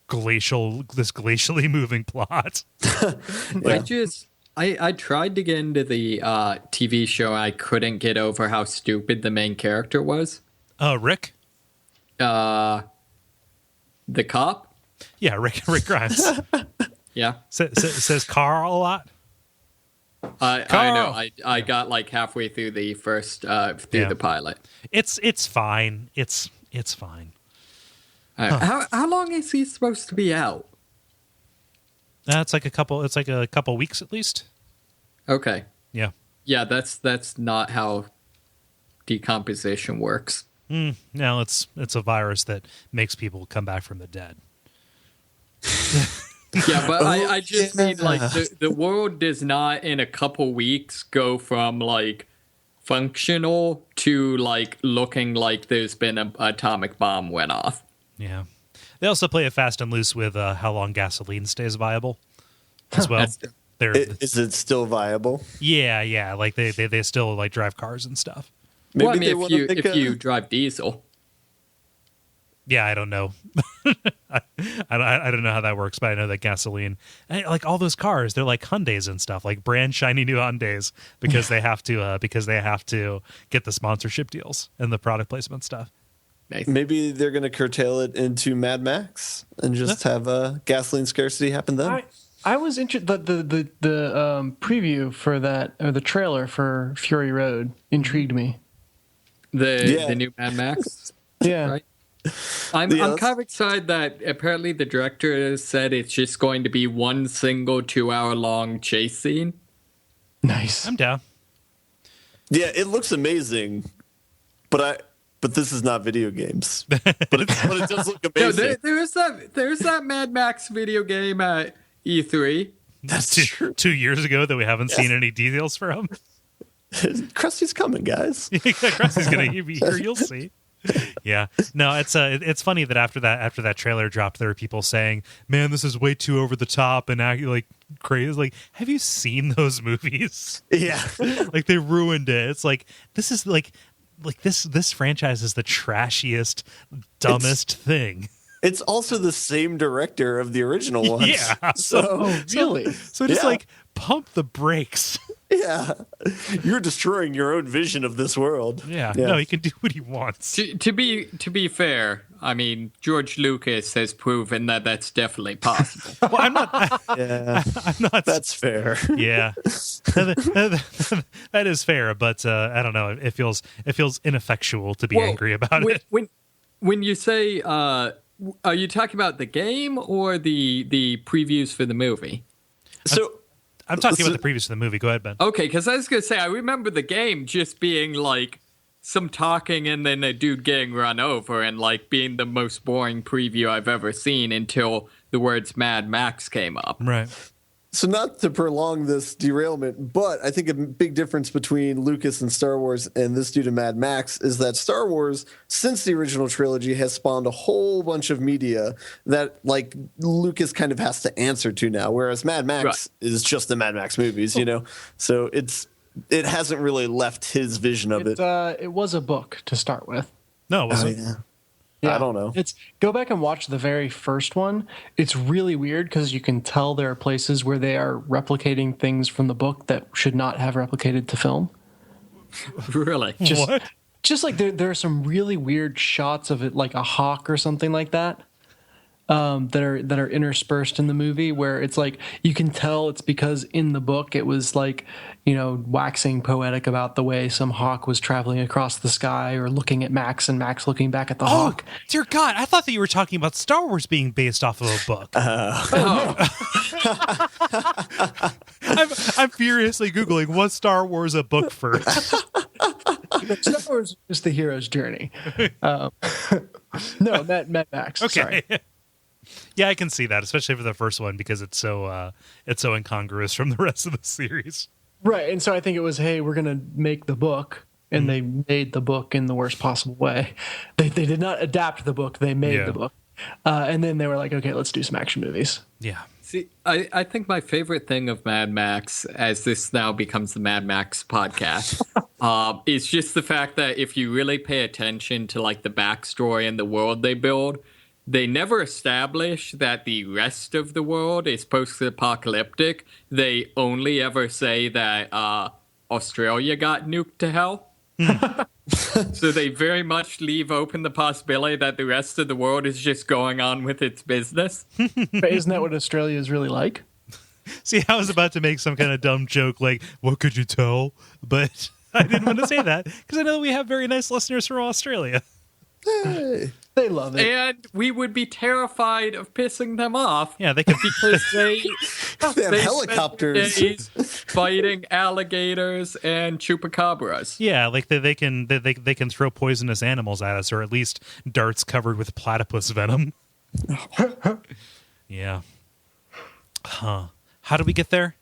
glacially moving plot. Yeah. I tried to get into the TV show. I couldn't get over how stupid the main character was. Rick? The cop? Yeah, Rick Grimes. Yeah. Says Carl a lot? I know. I got like halfway through the first the pilot. It's fine. It's fine. How long is he supposed to be out? It's like a couple weeks at least. Okay. Yeah. Yeah, that's not how decomposition works. No, it's a virus that makes people come back from the dead. Yeah, but I just mean like the world does not in a couple weeks go from like functional to like looking like there's been an atomic bomb went off. Yeah. They also play it fast and loose with how long gasoline stays viable as well. Is it still viable? Yeah. Like they still like drive cars and stuff. Maybe well, I mean, if you drive diesel. Yeah, I don't know. I don't know how that works, but I know that gasoline, like all those cars, they're like Hyundais and stuff, like brand shiny new Hyundais because they have to get the sponsorship deals and the product placement stuff. Nice. Maybe they're going to curtail it into Mad Max and just have gasoline scarcity happen then. I was interested. The preview for that, or the trailer for Fury Road, intrigued me. The new Mad Max. Yeah. Right. I'm kind of excited that apparently the director said it's just going to be one single 2-hour long chase scene. Nice. I'm down. Yeah, it looks amazing, but this is not video games. But it does look amazing. No, there's that Mad Max video game at E3. That's true. 2 years ago that we haven't seen any details from. Krusty's coming, guys. Krusty's going to be here. You'll see. Yeah, no, it's funny that after that trailer dropped, there were people saying, "Man, this is way too over the top and like crazy." Like, have you seen those movies? Yeah, like they ruined it. It's like this is like this franchise is the trashiest, dumbest thing. It's also the same director of the original ones. Yeah. So really? So just like pump the brakes. Yeah. You're destroying your own vision of this world. Yeah. No, he can do what he wants. To be fair, I mean, George Lucas has proven that that's definitely possible. Well, I'm not. I'm not. That's fair. Yeah. That is fair, but I don't know. It feels ineffectual to be angry about it. When you say, are you talking about the game or the previews for the movie? So I'm talking about the previews for the movie. Go ahead, Ben. Okay, because I was going to say, I remember the game just being like some talking and then a dude getting run over and like being the most boring preview I've ever seen until the words Mad Max came up. Right. So not to prolong this derailment, but I think a big difference between Lucas and Star Wars and this dude in Mad Max is that Star Wars, since the original trilogy, has spawned a whole bunch of media that like Lucas kind of has to answer to now, whereas Mad Max is just the Mad Max movies, you know? So it hasn't really left his vision of it. It was a book to start with. No, it wasn't. Yeah. Yeah, I don't know. Go back and watch the very first one. It's really weird because you can tell there are places where they are replicating things from the book that should not have replicated to film. Really? What? Just like there are some really weird shots of it, like a hawk or something like that, that are interspersed in the movie, where it's like you can tell it's because in the book it was like, you know, waxing poetic about the way some hawk was traveling across the sky or looking at Max and Max looking back at the hawk. Dear God, I thought that you were talking about Star Wars being based off of a book. I'm furiously Googling, was Star Wars a book first? Star Wars is the hero's journey. No, Mad Max. Okay. Sorry. Yeah, I can see that, especially for the first one, because it's so incongruous from the rest of the series. Right, and so I think it was, hey, we're going to make the book, and they made the book in the worst possible way. They did not adapt the book, they made the book. And then they were like, okay, let's do some action movies. Yeah. See, I think my favorite thing of Mad Max, as this now becomes the Mad Max podcast, is just the fact that if you really pay attention to like the backstory and the world they build, they never establish that the rest of the world is post-apocalyptic. They only ever say that Australia got nuked to hell. So they very much leave open the possibility that the rest of the world is just going on with its business. But isn't that what Australia is really like? See, I was about to make some kind of dumb joke like, what could you tell? But I didn't want to say that because I know we have very nice listeners from Australia. Hey. They love it. And we would be terrified of pissing them off. Yeah, they can. Because they They have helicopters. spend days fighting alligators and chupacabras. Yeah, like they can throw poisonous animals at us, or at least darts covered with platypus venom. Yeah. Huh. How did we get there?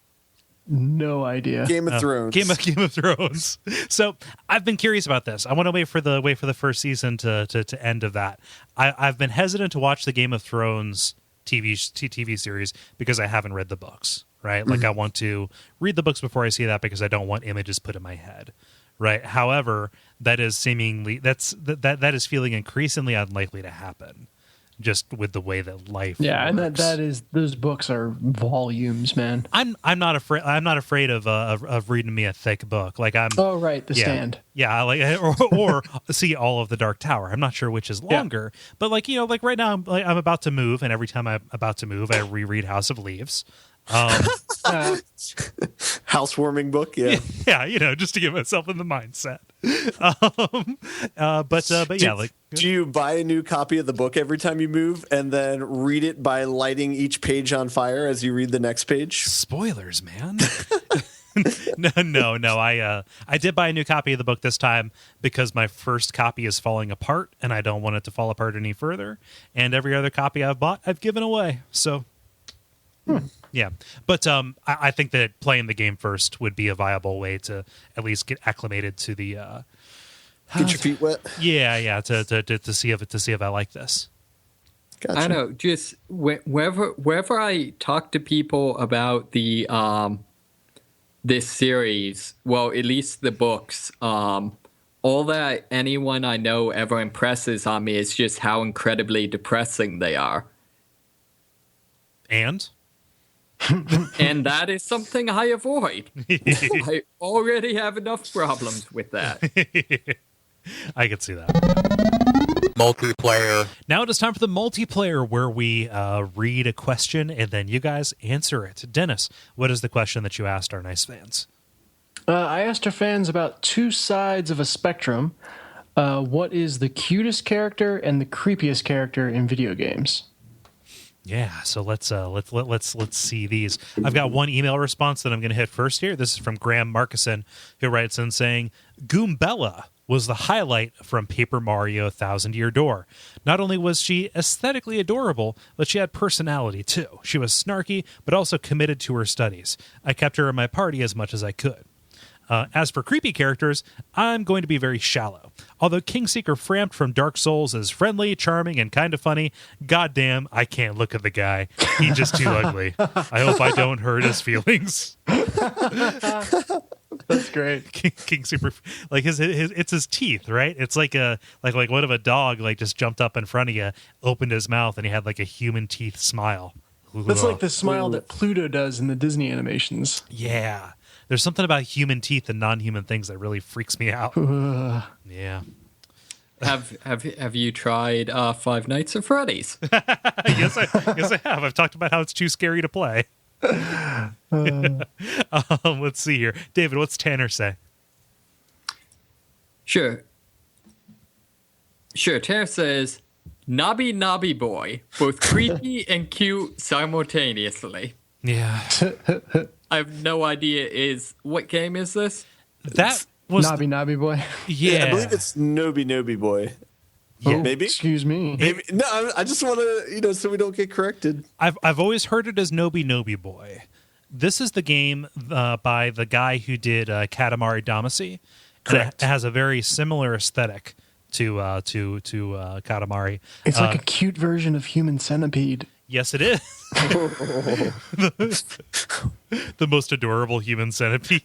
No idea. Game of Thrones. Game of Thrones. So I've been curious about this. I want to wait for the first season to end of that. I've been hesitant to watch the Game of Thrones TV series because I haven't read the books. Right, like I want to read the books before I see that because I don't want images put in my head. Right. However, that is feeling increasingly unlikely to happen. just with the way that life Yeah, and works. that is those books are volumes, man. I'm not afraid of reading me a thick book. Like I'm Oh, right, The yeah, Stand. Yeah, like or see all of the Dark Tower. I'm not sure which is longer, but like like right now I'm about to move, and every time I'm about to move, I reread House of Leaves. Housewarming book, yeah. Yeah, just to get myself in the mindset. But yeah, like Do you buy a new copy of the book every time you move and then read it by lighting each page on fire as you read the next page? spoilers, man. No. I did buy a new copy of the book this time because my first copy is falling apart, and I don't want it to fall apart any further. And every other copy I've bought, I've given away. So. Yeah, but I think that playing the game first would be a viable way to at least get acclimated to the Get your feet wet. yeah to see if I like this. Gotcha. I know. Just wherever I talk to people about the this series, well, at least the books, all that anyone I know ever impresses on me is just how incredibly depressing they are. And And that is something I avoid. I already have enough problems with that. I could see that. Multiplayer. Now it is time for the multiplayer, where we read a question and then you guys answer it. Dennis, what is the question that you asked our nice fans? I asked our fans about two sides of a spectrum. What is the cutest character and the creepiest character in video games? Yeah, so let's see these. I've got one email response that I'm going to hit first here. This is from Graham Markison, who writes in saying, Goombella was the highlight from Paper Mario Thousand Year Door. Not only was she aesthetically adorable, but she had personality too. She was snarky, but also committed to her studies. I kept her in my party as much as I could. As for creepy characters, I'm going to be very shallow. Although Kingseeker Frampt from Dark Souls is friendly, charming, and kind of funny, goddamn, I can't look at the guy. He's just too ugly. I hope I don't hurt his feelings. That's great. Kingseeker, like his it's his teeth, right? It's like like what if a dog like just jumped up in front of you, opened his mouth, and he had like a human teeth smile. That's like the smile that Pluto does in the Disney animations. Yeah. There's something about human teeth and non-human things that really freaks me out. Yeah. Have you tried Five Nights at Freddy's? Yes, I have. I've talked about how it's too scary to play. Let's see here. David, what's Tanner say? Sure. Tanner says, Nobby Nobby Boy, both creepy and cute simultaneously. Yeah. I have no idea. What game is this? That was... Nobby Nobby Boy. Yeah. I believe it's Noby Noby Boy. Yeah. Maybe? Excuse me. Maybe. No, I just want to, so we don't get corrected. I've always heard it as Noby Noby Boy. This is the game by the guy who did Katamari Damacy. Correct. It has a very similar aesthetic to Katamari. It's like a cute version of Human Centipede. Yes, it is. The most adorable human centipede.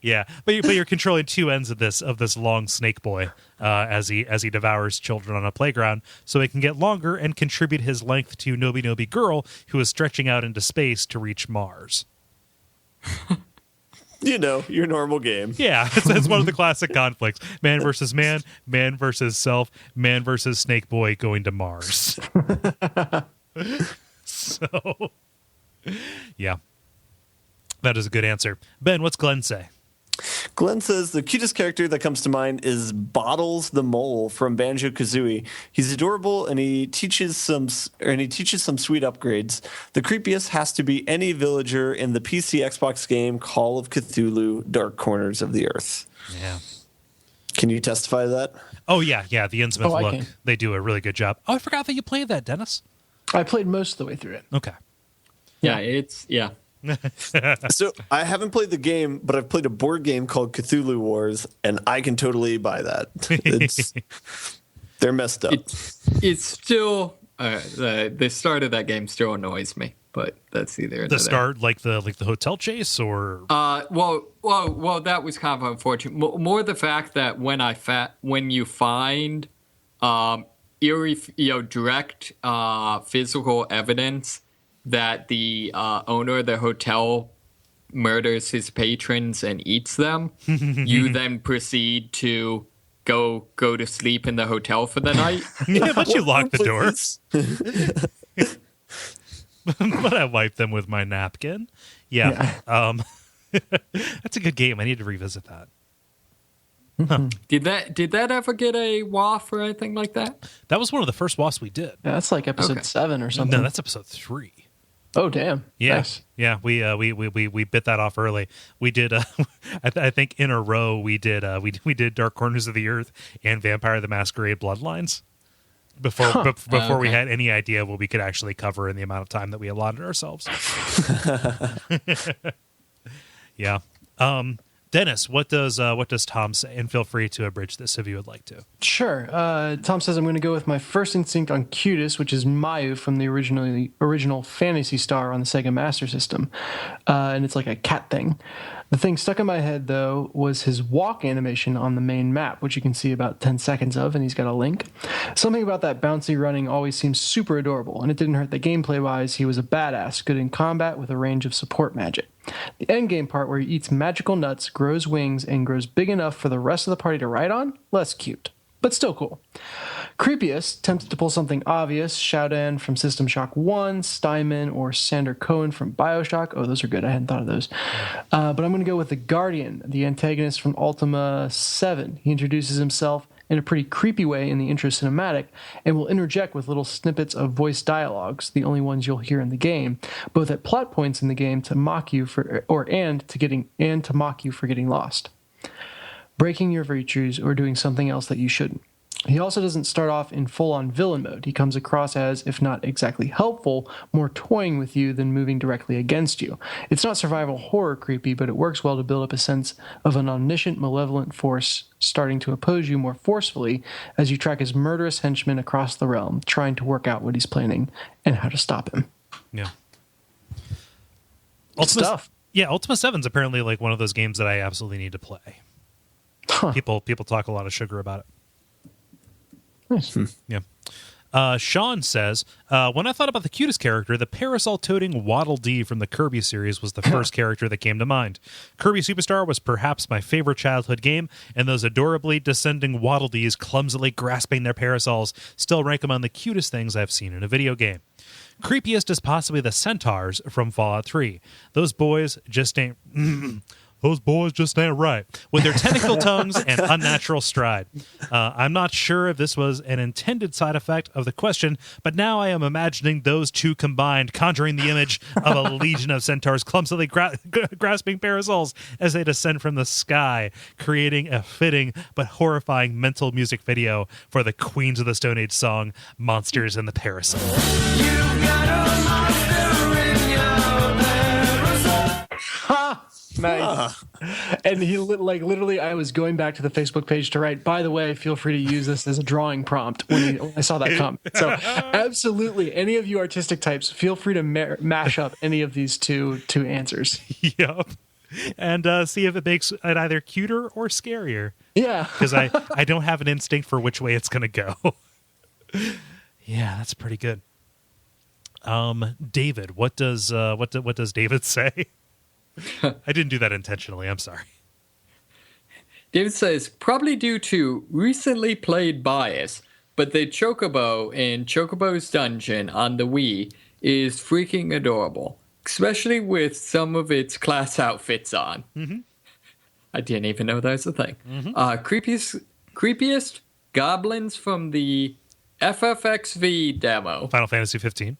Yeah, but you're controlling two ends of this long snake boy as he devours children on a playground, so he can get longer and contribute his length to Noby Noby Girl, who is stretching out into space to reach Mars. Your normal game. Yeah, it's one of the classic conflicts: man versus man versus self, man versus snake boy going to Mars. So, yeah, that is a good answer. Ben, what's Glenn say? Glenn says the cutest character that comes to mind is Bottles the Mole from Banjo-Kazooie. He's adorable and he teaches some sweet upgrades. The creepiest has to be any villager in the PC Xbox game Call of Cthulhu: Dark Corners of the Earth. Yeah. Can you testify to that? Oh yeah, the Innsmouth I look. can. They do a really good job. Oh, I forgot that you played that, Dennis. I played most of the way through it. Okay. Yeah. So I haven't played the game, but I've played a board game called Cthulhu Wars, and I can totally buy that. They're messed up. It's still the start of that game still annoys me, but that's either The start, like the hotel chase, or well, that was kind of unfortunate. More the fact that when you find direct physical evidence that the owner of the hotel murders his patrons and eats them, you then proceed to go to sleep in the hotel for the night. Yeah, but you lock the door. But I wipe them with my napkin. Yeah. That's a good game. I need to revisit that. Huh. Did that ever get a WAF or anything like that? That was one of the first WAFs we did. Yeah, that's like episode 7 or something. No, that's episode 3. Oh, damn. Yeah. Nice. Yeah, we bit that off early. We did I think in a row we did Dark Corners of the Earth and Vampire the Masquerade Bloodlines before we had any idea what we could actually cover in the amount of time that we allotted ourselves. Yeah. Dennis, what does Tom say? And feel free to abridge this if you would like to. Sure. Tom says I'm going to go with my first instinct on Cutest, which is Mayu from the original Phantasy Star on the Sega Master System, and it's like a cat thing. The thing stuck in my head, though, was his walk animation on the main map, which you can see about 10 seconds of, and he's got a link. Something about that bouncy running always seems super adorable, and it didn't hurt that gameplay-wise he was a badass, good in combat with a range of support magic. The endgame part where he eats magical nuts, grows wings, and grows big enough for the rest of the party to ride on? Less cute, but still cool. Creepiest, tempted to pull something obvious, Shoudan from System Shock 1, Steinman or Sander Cohen from Bioshock. Oh, those are good. I hadn't thought of those. But I'm going to go with the Guardian, the antagonist from Ultima 7. He introduces himself in a pretty creepy way in the intro cinematic and will interject with little snippets of voice dialogues, the only ones you'll hear in the game, both at plot points in the game to mock you to mock you for getting lost, breaking your virtues, or doing something else that you shouldn't. He also doesn't start off in full-on villain mode. He comes across as, if not exactly helpful, more toying with you than moving directly against you. It's not survival horror creepy, but it works well to build up a sense of an omniscient, malevolent force starting to oppose you more forcefully as you track his murderous henchmen across the realm, trying to work out what he's planning and how to stop him. Yeah. Stuff. Yeah, Ultima 7's apparently like one of those games that I absolutely need to play. Huh. People talk a lot of sugar about it. Nice. Yeah. Sean says, when I thought about the cutest character, the parasol-toting Waddle Dee from the Kirby series was the first character that came to mind. Kirby Superstar was perhaps my favorite childhood game, and those adorably descending Waddle Dees clumsily grasping their parasols still rank among the cutest things I've seen in a video game. Creepiest is possibly the Centaurs from Fallout 3. Those boys just ain't... Those boys just ain't right. With their tentacle tongues and unnatural stride. I'm not sure if this was an intended side effect of the question, but now I am imagining those two combined, conjuring the image of a legion of centaurs clumsily grasping parasols as they descend from the sky, creating a fitting but horrifying mental music video for the Queens of the Stone Age song, Monsters in the Parasol. You got a monster in your parasol. Ha! Nice. And he literally, I was going back to the Facebook page to write, by the way, feel free to use this as a drawing prompt when I saw that comment. So absolutely, any of you artistic types, feel free to mash up any of these two answers. Yep. And see if it makes it either cuter or scarier. Yeah. Because I don't have an instinct for which way it's going to go. Yeah, that's pretty good. David, what does David say? I didn't do that intentionally. I'm sorry. David says, probably due to recently played bias, but the Chocobo in Chocobo's Dungeon on the Wii is freaking adorable, especially with some of its class outfits on. Mm-hmm. I didn't even know that was a thing. Mm-hmm. Creepiest goblins from the FFXV demo. Final Fantasy 15.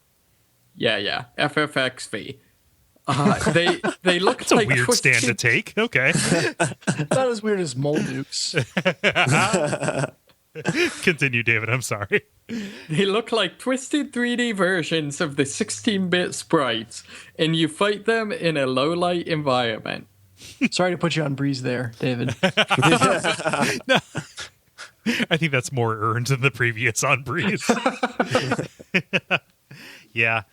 Yeah, FFXV. They look That's like a weird stand to take. Okay. Not as weird as Moldukes. Continue, David. I'm sorry. They look like twisted 3D versions of the 16-bit sprites, and you fight them in a low-light environment. Sorry to put you on breeze there, David. No. I think that's more earned than the previous on breeze. Yeah.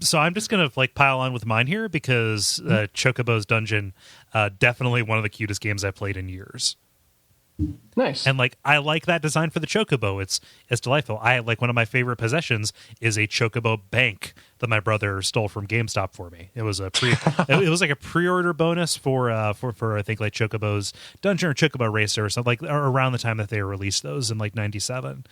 So I'm just going to pile on with mine here because Chocobo's Dungeon, definitely one of the cutest games I've played in years. Nice. And like I like that design for the chocobo. It's delightful. I like one of my favorite possessions is a chocobo bank that my brother stole from GameStop for me. It was it was like a pre-order bonus for I think like Chocobo's Dungeon or Chocobo Racer or something, like around the time that they released those in like 97.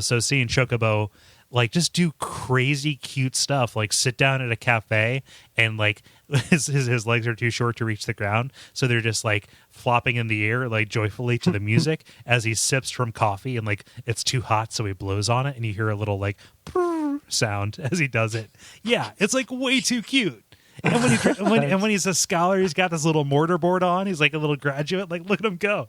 So seeing Chocobo like just do crazy cute stuff, like sit down at a cafe and like his legs are too short to reach the ground, so they're just like flopping in the air like joyfully to the music as he sips from coffee, and like it's too hot so he blows on it and you hear a little like sound as he does it. Yeah, it's like way too cute. And when he's a scholar, he's got this little mortarboard on. He's like a little graduate. Like, look at him go.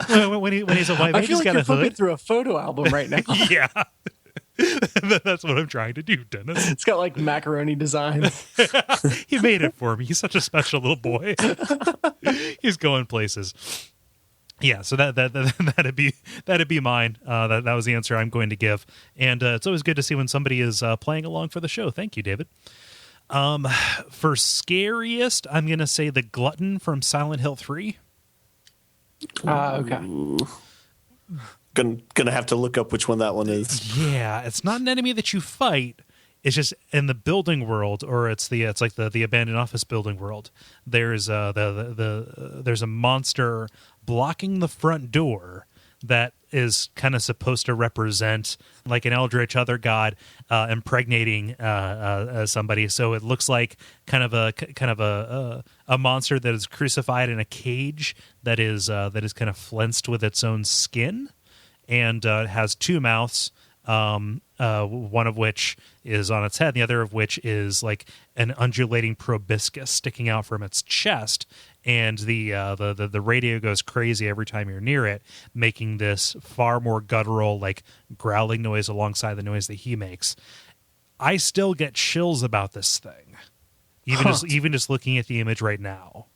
when he's a white man, I feel he's like got you're a flipping hood. through a photo album right now. Yeah. That's what I'm trying to do, Dennis. It's got like macaroni designs. He made it for me. He's such a special little boy. He's going places. Yeah, so that'd be mine. That was the answer I'm going to give, and it's always good to see when somebody is playing along for the show. Thank you, David. For scariest, I'm gonna say the glutton from Silent Hill 3. Okay. Gonna have to look up which one that one is. Yeah, it's not an enemy that you fight. It's just in the building world, or it's like the abandoned office building world. There's there's a monster blocking the front door that is kind of supposed to represent like an eldritch other god impregnating somebody. So it looks like kind of a monster that is crucified in a cage that is kind of flensed with its own skin, and it has two mouths. One of which is on its head, the other of which is like an undulating proboscis sticking out from its chest, and the radio goes crazy every time you're near it, making this far more guttural, like growling noise alongside the noise that he makes. I still get chills about this thing, even just looking at the image right now.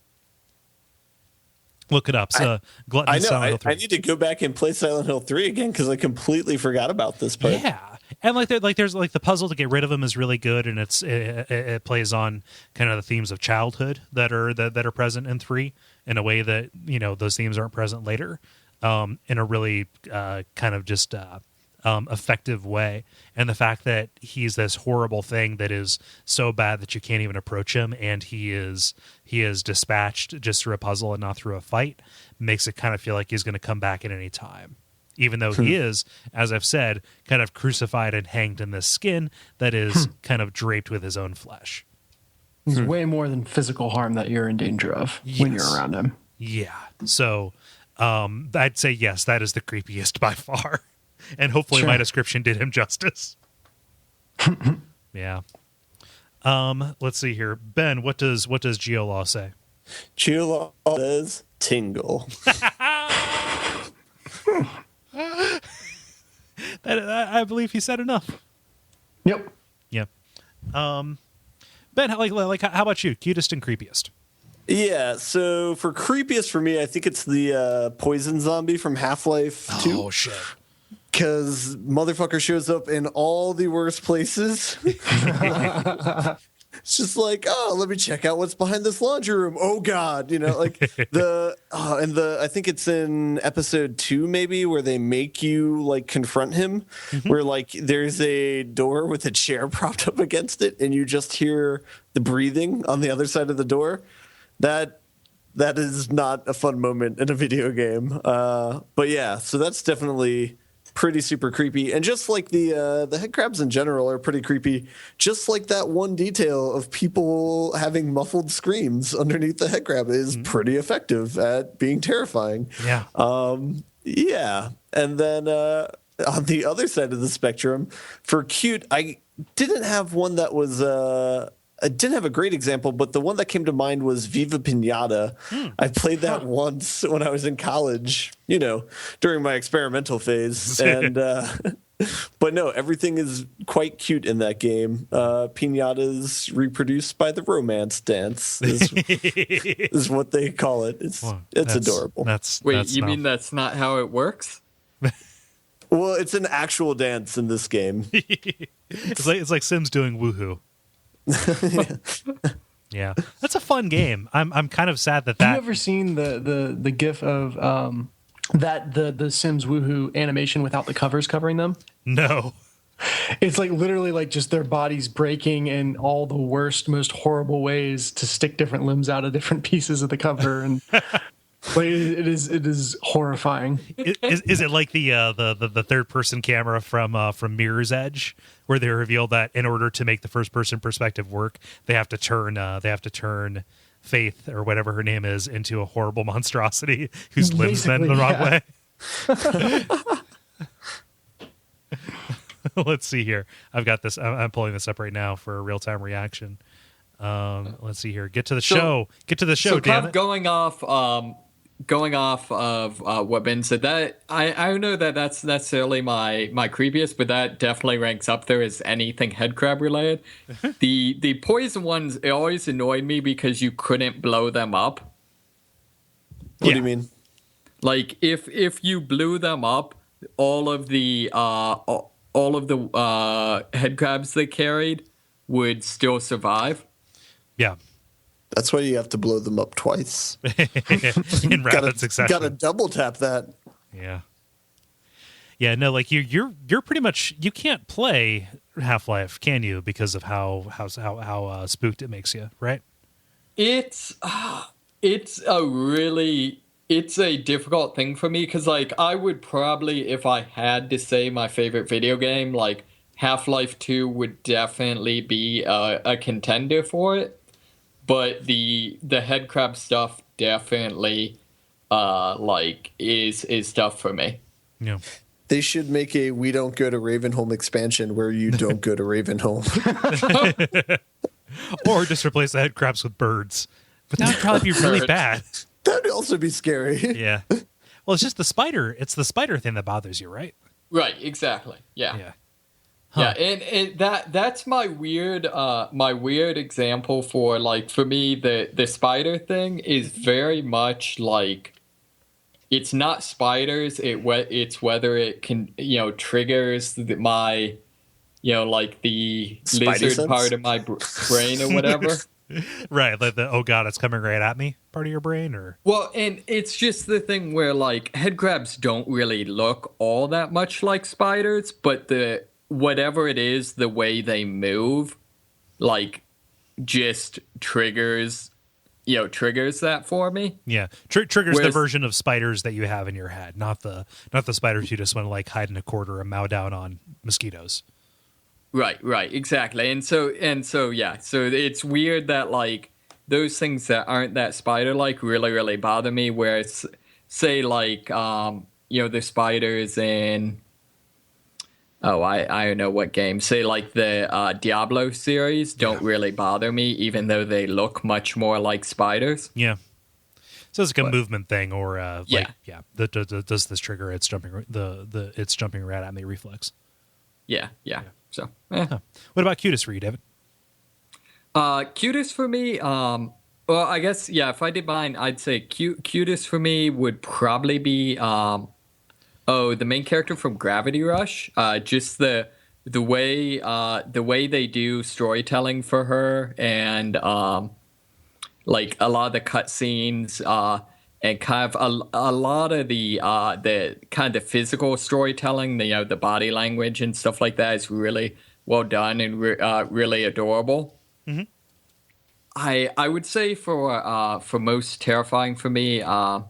Look it up. So, Glutton I know. Silent Hill 3. I need to go back and play Silent Hill 3 again because I completely forgot about this part. Yeah, and there's the puzzle to get rid of him is really good, and it plays on kind of the themes of childhood that are present in 3 in a way that those themes aren't present later, in a really kind of just effective way. And the fact that he's this horrible thing that is so bad that you can't even approach him, and he is dispatched just through a puzzle and not through a fight, makes it kind of feel like he's going to come back at any time, even though he is, as I've said, kind of crucified and hanged in this skin that is kind of draped with his own flesh. There's way more than physical harm that you're in danger of when you're around him. Yeah. So I'd say yes, that is the creepiest by far. And hopefully my description did him justice. Yeah. Let's see here. Ben, what does Geolaw say? Geolaw says tingle. I believe he said enough. Yep. Yeah. Ben, how about you? Cutest and creepiest? Yeah, so for creepiest for me, I think it's the poison zombie from Half-Life 2. Oh, shit. Because motherfucker shows up in all the worst places. It's just like, oh, let me check out what's behind this laundry room. Oh God, like I think it's in episode 2 maybe where they make you like confront him, where like there's a door with a chair propped up against it, and you just hear the breathing on the other side of the door. That is not a fun moment in a video game. But yeah, so that's definitely pretty super creepy, and just like the head crabs in general are pretty creepy. Just like that one detail of people having muffled screams underneath the head crab is pretty effective at being terrifying. Yeah. Yeah, and then on the other side of the spectrum, for cute, I didn't have one that was. I didn't have a great example, but the one that came to mind was Viva Pinata. I played that once when I was in college, during my experimental phase. And but no, everything is quite cute in that game. Pinatas reproduced by the romance dance is what they call it. It's adorable. You mean that's not how it works? Well, it's an actual dance in this game. It's like Sims doing woohoo. Yeah. Yeah, that's a fun game. I'm kind of sad that Have you ever seen the gif of that the Sims Woohoo animation without the covers covering them? No. It's like literally like just their bodies breaking in all the worst, most horrible ways to stick different limbs out of different pieces of the cover, and like it is horrifying. Is it like the third person camera from Mirror's Edge, where they reveal that in order to make the first person perspective work, they have to turn Faith, or whatever her name is, into a horrible monstrosity whose limbs bend the wrong way. Let's see here. I've got this. I'm pulling this up right now for a real time reaction. Let's see here. Get to the show. Get to the show. So damn kind it. of going off of what Ben said, that I don't know that that's necessarily my creepiest, but that definitely ranks up there as anything headcrab related. The poison ones, it always annoyed me because you couldn't blow them up. What do you mean? Like if you blew them up, all of the headcrabs they carried would still survive. Yeah. That's why you have to blow them up twice. In rapid succession. Got to double tap that. Yeah. Yeah, no, like you're pretty much, you can't play Half-Life, can you? Because of how spooked it makes you, right? It's a difficult thing for me because like I would probably, if I had to say my favorite video game, like Half-Life 2 would definitely be a contender for it. But the headcrab stuff definitely is tough for me. Yeah. They should make a "We Don't Go to Ravenholm" expansion where you don't go to Ravenholm. Or just replace the headcrabs with birds. But that would probably be really bad. That'd also be scary. Yeah. Well, it's just the spider. It's the spider thing that bothers you, right? Right, exactly. Yeah. Yeah. Huh. Yeah, and that's my weird example for, like, for me the spider thing is very much like it's not spiders, it's whether it can, triggers my, like the Spidey lizard sense? part of my brain or whatever. Right, like the, oh god, it's coming right at me part of your brain, or Well, and it's just the thing where like headcrabs don't really look all that much like spiders, but whatever it is, the way they move, like, just triggers that for me. yeah, triggers the Whereas- version of spiders that you have in your head, not the spiders you just want to like hide in a corner and mow down on mosquitoes. Right, exactly. And so yeah, so it's weird that like those things that aren't that spider-like really, really bother me. Whereas, say like the spiders in I don't know what game. Say like the Diablo series don't really bother me, even though they look much more like spiders. Yeah. So it's like a movement thing, or Yeah. does this trigger its jumping it's jumping right at me reflex? Yeah. So, Huh. What about Cutest for you, David? Cutest for me, well, I guess, yeah, if I did mine, I'd say Cutest for me would probably be, the main character from Gravity Rush. Just the way they do storytelling for her, and, like, a lot of the cutscenes, and kind of a lot of the kind of physical storytelling, the body language and stuff like that is really well done and really adorable. Mm-hmm. I would say for most terrifying for me, I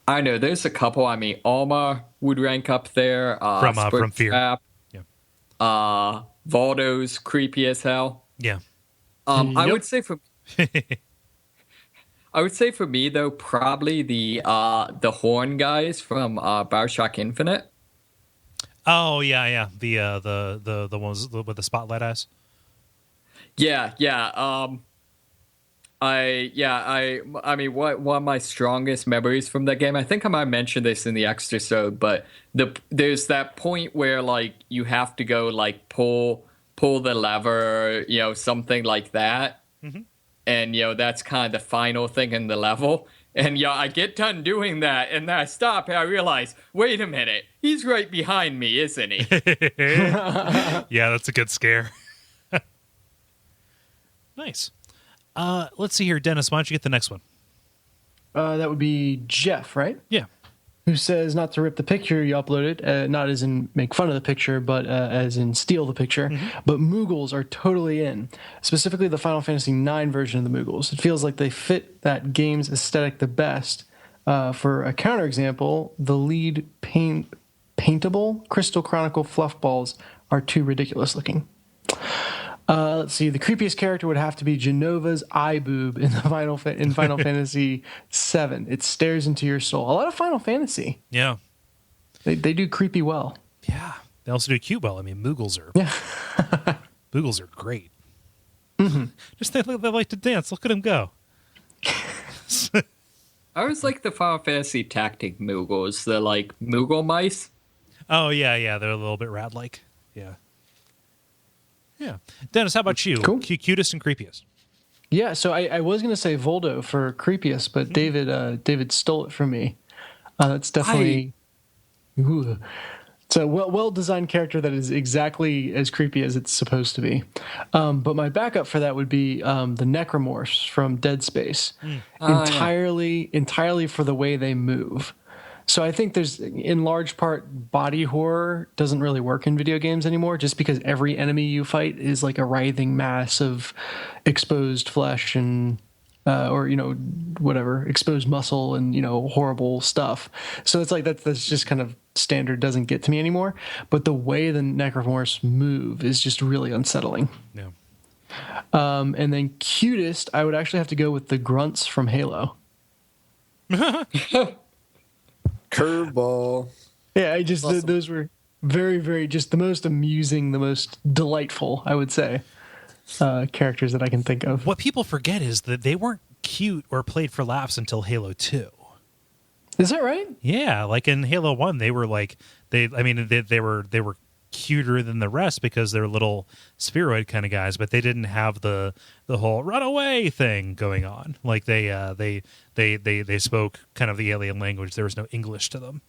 don't know. There's a couple. I mean, Alma would rank up there. From Fear. Trap, Yeah. Voldo's creepy as hell. Yeah. I would say for me though, probably the horn guys from BioShock Infinite. Oh yeah. The ones with the spotlight eyes. Yeah. I mean, one of my strongest memories from that game, I think I might mention this in the extra episode, but there's that point where like you have to go like pull the lever, something like that. Mm-hmm. And, that's kind of the final thing in the level. And, I get done doing that, and then I stop, and I realize, wait a minute, he's right behind me, isn't he? Yeah, that's a good scare. Nice. Let's see here, Dennis. Why don't you get the next one? That would be Jeff, right? Yeah. Who says not to rip the picture you uploaded, not as in make fun of the picture, but as in steal the picture. But Moogles are totally in, specifically the Final Fantasy IX version of the Moogles. It feels like they fit that game's aesthetic the best. For a counterexample, the lead paintable Crystal Chronicle fluff balls are too ridiculous looking. Let's see. The creepiest character would have to be Genova's eye boob in the Final Fantasy VII. It stares into your soul. A lot of Final Fantasy. Yeah. They do creepy well. Yeah. They also do cute well. I mean, Moogles are. Yeah. Moogles are great. Just they like to dance. Look at them go. I always like the Final Fantasy Tactic Moogles. They're like Moogle mice. Oh yeah. They're a little bit rat-like. Yeah. Yeah. Dennis, how about you? Cool. Cutest and creepiest. Yeah, so I was going to say Voldo for creepiest, but David stole it from me. That's definitely... Ooh. It's a well-designed character that is exactly as creepy as it's supposed to be. But my backup for that would be the Necromorphs from Dead Space. Entirely for the way they move. So I think there's, in large part, body horror doesn't really work in video games anymore, just because every enemy you fight is like a writhing mass of exposed flesh and, or, whatever, exposed muscle and, horrible stuff. So it's like that's just kind of standard, doesn't get to me anymore. But the way the Necromorphs move is just really unsettling. Yeah. And then cutest, I would actually have to go with the grunts from Halo. Curveball. Yeah, those were very, very just the most amusing, the most delightful, I would say, characters that I can think of. What people forget is that they weren't cute or played for laughs until Halo 2. Is that right? Yeah, like in Halo 1, they were like they were cuter than the rest because they're little spheroid kind of guys, but they didn't have the whole run away thing going on. Like they spoke kind of the alien language. There was no English to them.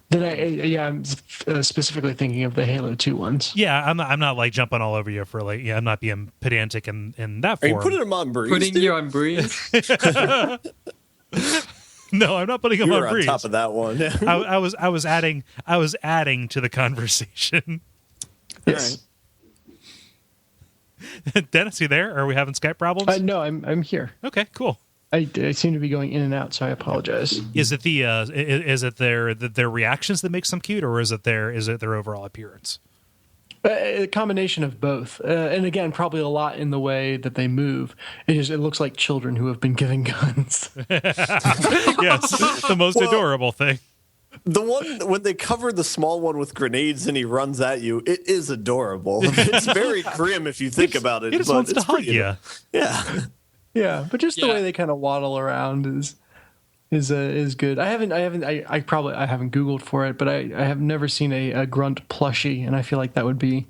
Then I'm specifically thinking of the Halo 2 ones. Yeah, I'm not like jumping all over you for like, I'm not being pedantic in that Are form. you putting them on Breeze? Putting you on Breeze? No, I'm not putting them You on were on Breeze. top of that one. I was adding to the conversation. Yes. Right. Dennis, you there? Are we having Skype problems? No, I'm here. Okay, cool. I seem to be going in and out, so I apologize. Is it their reactions that makes them cute, or is it their overall appearance? A combination of both, and again, probably a lot in the way that they move. It looks like children who have been given guns. Yes, the most adorable thing. The one when they cover the small one with grenades and he runs at you, it is adorable. It's very grim if you think about it. He just but wants to it's hug pretty- you. Yeah. Yeah, but just the way they kind of waddle around is good. I haven't Googled for it, but I have never seen a grunt plushie, and I feel like that would be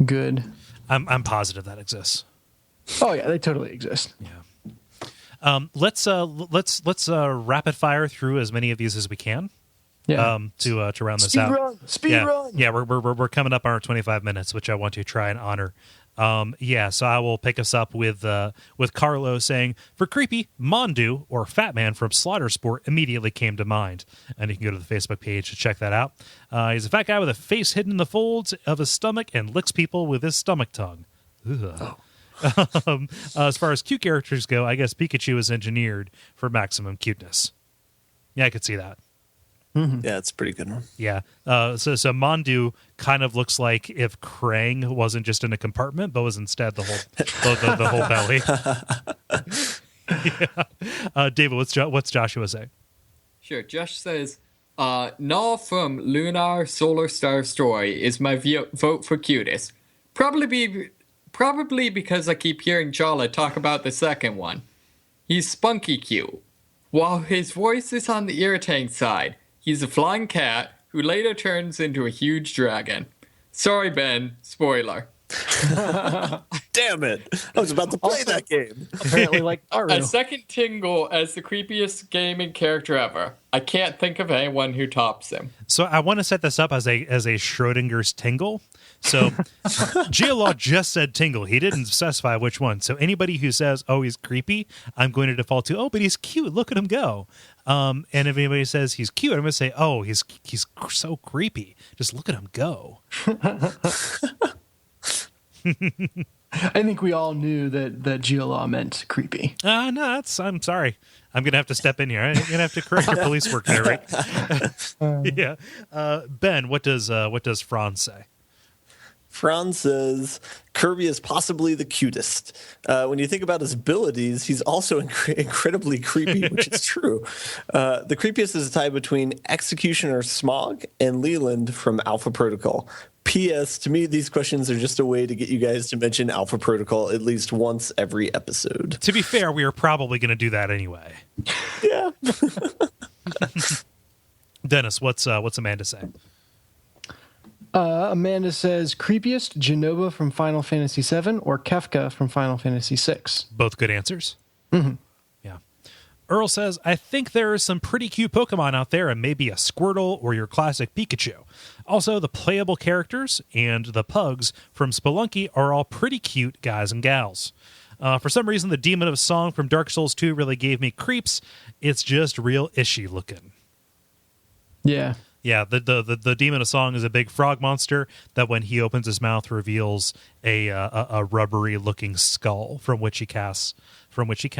good. I'm positive that exists. Oh yeah, they totally exist. Yeah. Let's rapid fire through as many of these as we can. Yeah. To round this out. Speed run. Yeah, we're coming up on our 25 minutes, which I want to try and honor. So I will pick us up with Carlo saying, for creepy, Mondu, or Fat Man from Slaughter Sport, immediately came to mind. And you can go to the Facebook page to check that out. He's a fat guy with a face hidden in the folds of his stomach and licks people with his stomach tongue. As far as cute characters go, I guess Pikachu is engineered for maximum cuteness. Yeah, I could see that. Yeah, it's a pretty good one. Yeah. So Mondu kind of looks like if Krang wasn't just in a compartment, but was instead the whole belly. Yeah. David, what's Joshua saying? Sure. Josh says, Null from Lunar Solar Star Story is my vote for cutest. Probably because I keep hearing Jala talk about the second one. He's spunky cute. While his voice is on the irritating side, he's a flying cat who later turns into a huge dragon. Sorry, Ben. Spoiler. Damn it. I was about to play that game. Apparently, like Aru. A second Tingle as the creepiest gaming character ever. I can't think of anyone who tops him. So I want to set this up as a Schrodinger's Tingle. So Geolaw just said tingle. He didn't specify which one. So anybody who says, oh, he's creepy, I'm going to default to, oh, but he's cute. Look at him go. And if anybody says he's cute, I'm going to say, oh, he's so creepy. Just look at him go. I think we all knew that Geolaw meant creepy. No, I'm sorry. I'm going to have to step in here. I'm going to have to correct your police work there, right? Yeah. Ben, what does Franz say? Franz says Kirby is possibly the cutest. When you think about his abilities, he's also incredibly creepy, which is true. The creepiest is a tie between Executioner Smog and Leland from Alpha Protocol. P.S. To me, these questions are just a way to get you guys to mention Alpha Protocol at least once every episode. To be fair, we are probably going to do that anyway. Yeah. Dennis, what's Amanda say? Amanda says creepiest Genova from Final Fantasy VII or Kefka from Final Fantasy VI. Both good answers. Mm-hmm. Yeah. Earl says, I think there are some pretty cute Pokemon out there and maybe a Squirtle or your classic Pikachu. Also, the playable characters and the pugs from Spelunky are all pretty cute guys and gals. For some reason, the Demon of Song from Dark Souls 2 really gave me creeps. It's just real ishy looking. Yeah. Yeah, the Demon of Song is a big frog monster that when he opens his mouth reveals a rubbery looking skull from which he casts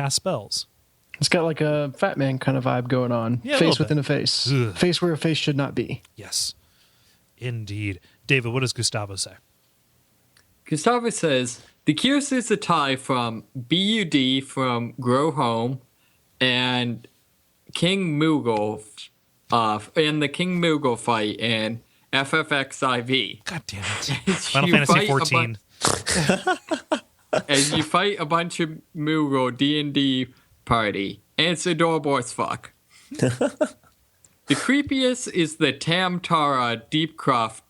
spells. It's got like a Fat Man kind of vibe going on. Yeah, face within a face. Ugh. Face where a face should not be. Yes, indeed. David, what does Gustavo say? Gustavo says, the cutest is a tie from BUD from Grow Home and King Moogle in the King Moogle fight in FFXIV. God damn it. Final Fantasy 14. As you fight a bunch of Moogle D&D party. And it's adorable as fuck. The creepiest is the Tamtara Deepcroft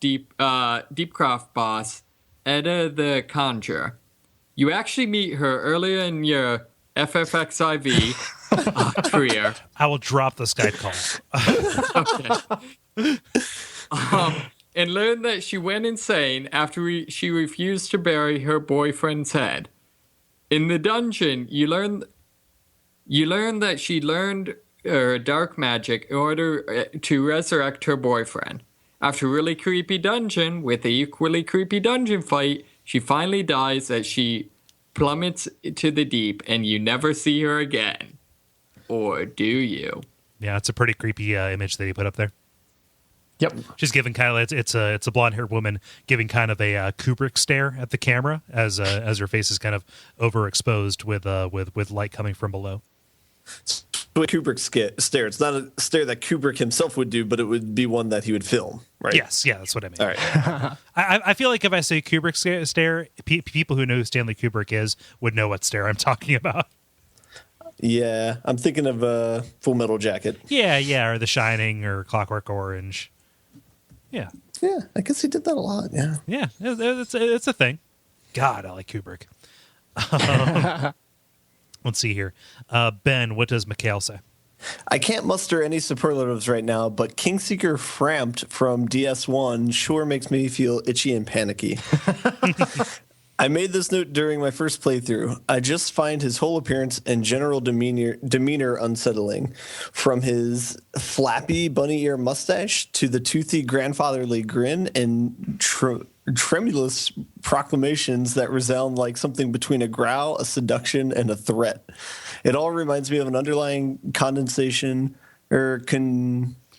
boss, Edda the Conjure. You actually meet her earlier in your FFXIV career. I will drop the Skype call. And learn that she went insane after she refused to bury her boyfriend's head. In the dungeon, you learn that she learned dark magic in order to resurrect her boyfriend. After a really creepy dungeon with an equally creepy dungeon fight, she finally dies as she plummets to the deep, and you never see her again. Or do you? Yeah, it's a pretty creepy image that he put up there. Yep. She's giving kind of it's a blonde-haired woman giving kind of a Kubrick stare at the camera as her face is kind of overexposed with light coming from below. It's a Kubrick stare. It's not a stare that Kubrick himself would do, but it would be one that he would film, right? Yes, yeah, that's what I mean. All right. I feel like if I say Kubrick stare, people who know who Stanley Kubrick is would know what stare I'm talking about. Yeah, I'm thinking of Full Metal Jacket. Yeah, or The Shining or Clockwork Orange. Yeah, I guess he did that a lot. Yeah, it's a thing. God, I like Kubrick. Let's see here. Ben, what does Mikhail say? I can't muster any superlatives right now, but Kingseeker Frampt from DS1 sure makes me feel itchy and panicky. I made this note during my first playthrough. I just find his whole appearance and general demeanor unsettling. From his flappy bunny ear mustache to the toothy grandfatherly grin and tremulous proclamations that resound like something between a growl, a seduction, and a threat. It all reminds me of an underlying condensation or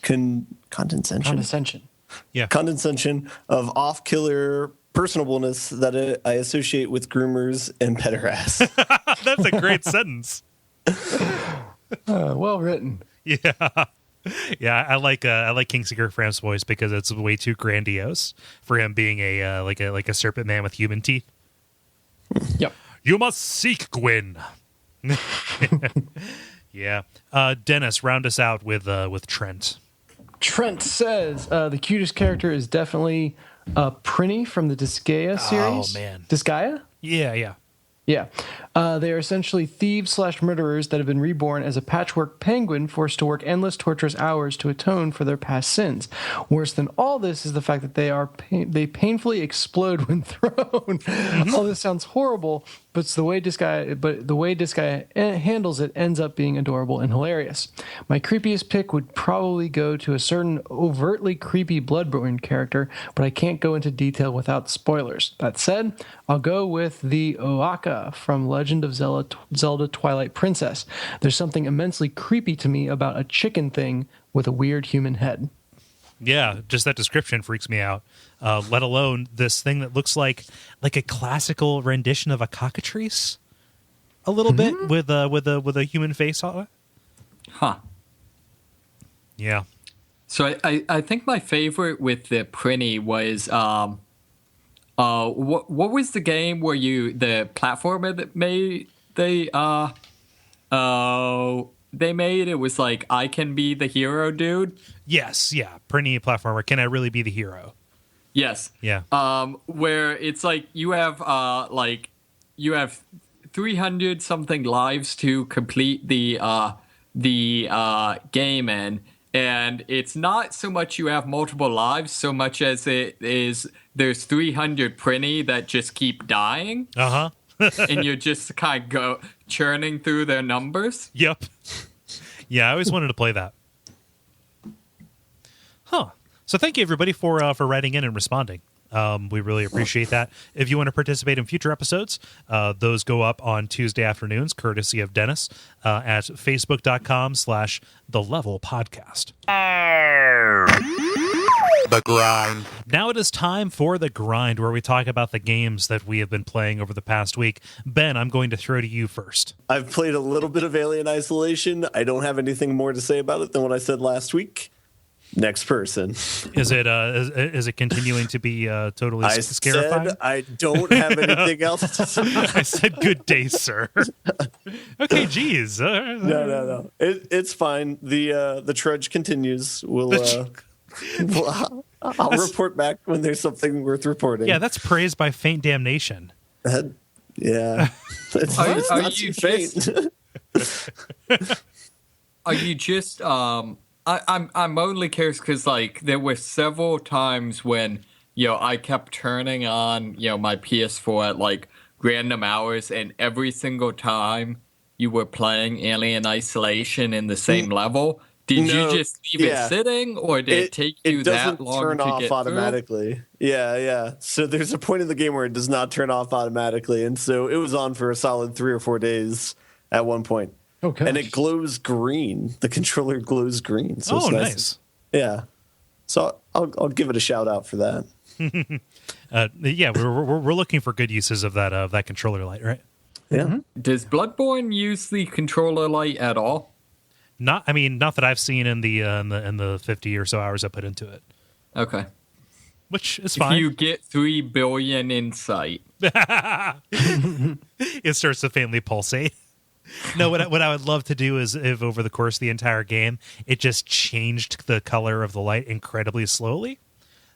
condescension. Yeah. Condescension of off-killer personableness that I associate with groomers and pederasts. That's a great sentence. Well written. Yeah. Yeah, I like Kingseeker Framp's voice because it's way too grandiose for him being a like a serpent man with human teeth. Yep. You must seek Gwyn. Yeah. Dennis, round us out with Trent. Trent says the cutest character is definitely Prinny from the Disgaea series. Oh man, Disgaea? Yeah. Yeah. They are essentially thieves/murderers that have been reborn as a patchwork penguin forced to work endless, torturous hours to atone for their past sins. Worse than all this is the fact that they painfully explode when thrown. All this sounds horrible, but the way this guy handles it ends up being adorable and hilarious. My creepiest pick would probably go to a certain overtly creepy Bloodborne character, but I can't go into detail without spoilers. That said, I'll go with the Oaka from Legend of Zelda Twilight Princess. There's something immensely creepy to me about a chicken thing with a weird human head. Yeah, just that description freaks me out. Let alone this thing that looks like a classical rendition of a cockatrice, a little bit with a human face on it. Huh. Yeah. So I think my favorite with the Prinny was what was the game where the platformer that they made it was like I Can Be the Hero, dude. Yes, yeah. Pretty platformer. Can I really be the hero? Yes. Yeah. Where it's like you have 300 something lives to complete the game in. And it's not so much you have multiple lives, so much as it is there's 300 Prinny that just keep dying. Uh-huh. And you're just kind of go churning through their numbers. Yep. Yeah, I always wanted to play that. Huh. So thank you, everybody, for writing in and responding. We really appreciate that. If you want to participate in future episodes, those go up on Tuesday afternoons, courtesy of Dennis, at facebook.com/TheLevelPodcast. The grind. Now it is time for The Grind, where we talk about the games that we have been playing over the past week. Ben, I'm going to throw to you first. I've played a little bit of Alien Isolation. I don't have anything more to say about it than what I said last week. Next person. Is it continuing to be totally scarifying? Said I don't have anything else to say. I said good day, sir. Okay, geez. No. It's fine. The trudge continues. I'll report back when there's something worth reporting. Yeah, that's praised by faint damnation. Yeah. It's not too faint. Are you just I'm only curious because like there were several times when I kept turning on my PS4 at like random hours, and every single time you were playing Alien Isolation in the same level, did you just leave it sitting, or did it take you that long to get through? It doesn't turn off automatically. Yeah. So there's a point in the game where it does not turn off automatically, and so it was on for a solid 3 or 4 days at one point. Okay. And it glows green. The controller glows green. So it's nice. Yeah. So I'll give it a shout out for that. Yeah, we're looking for good uses of that controller light, right? Yeah. Mm-hmm. Does Bloodborne use the controller light at all? Not that I've seen in the 50 or so hours I put into it. Okay. Which is fine. If you get 3 billion insight. It starts to faintly pulsate. No, what I would love to do is if over the course of the entire game, it just changed the color of the light incredibly slowly,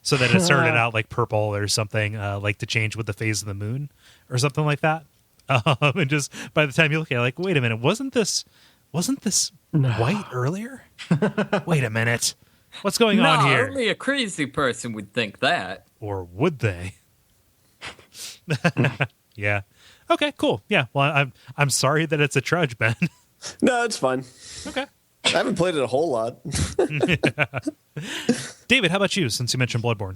so that it started out like purple or something, like to change with the phase of the moon or something like that. And just by the time you look at it, like, wait a minute, wasn't this white earlier? Wait a minute, what's going on here? Only a crazy person would think that. Or would they? Yeah. Okay, cool. Yeah. Well, I'm sorry that it's a trudge, Ben. No, it's fine. Okay. I haven't played it a whole lot. David, how about you, since you mentioned Bloodborne?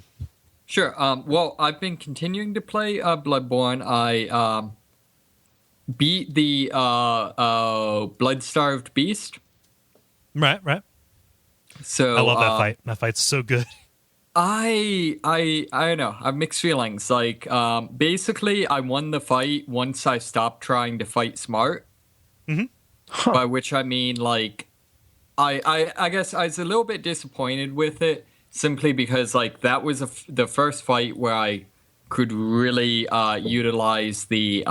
Sure. Well, I've been continuing to play Bloodborne. I beat the Blood-Starved Beast. Right. So I love that fight. That fight's so good. I don't know. I have mixed feelings. Like, basically, I won the fight once I stopped trying to fight smart. Mm-hmm. Huh. By which I mean, like, I guess I was a little bit disappointed with it, simply because, like, that was the first fight where I could really utilize the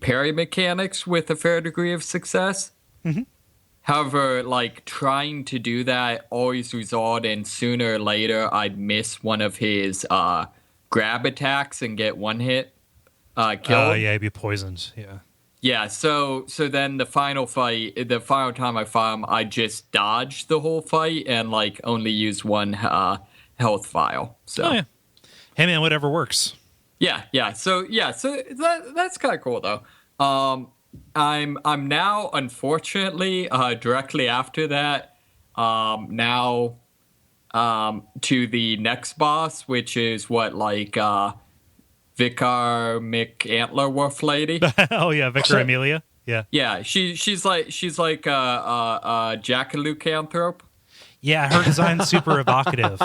parry mechanics with a fair degree of success. Mm-hmm. However, like, trying to do that always resulted in sooner or later I'd miss one of his grab attacks and get one hit. killed. Yeah, he'd be poisoned. Yeah. Yeah, so then the final time I fought him, I just dodged the whole fight and like only used one health vial. So Oh, yeah. Hey, man, whatever works. yeah. So that's kind of cool though. I'm now unfortunately directly after that now to the next boss, which is Vicar McAntlerworth lady. Oh, yeah, Vicar Amelia. Yeah. Yeah, she's like Jackalocanthrope. Yeah, her design's super evocative.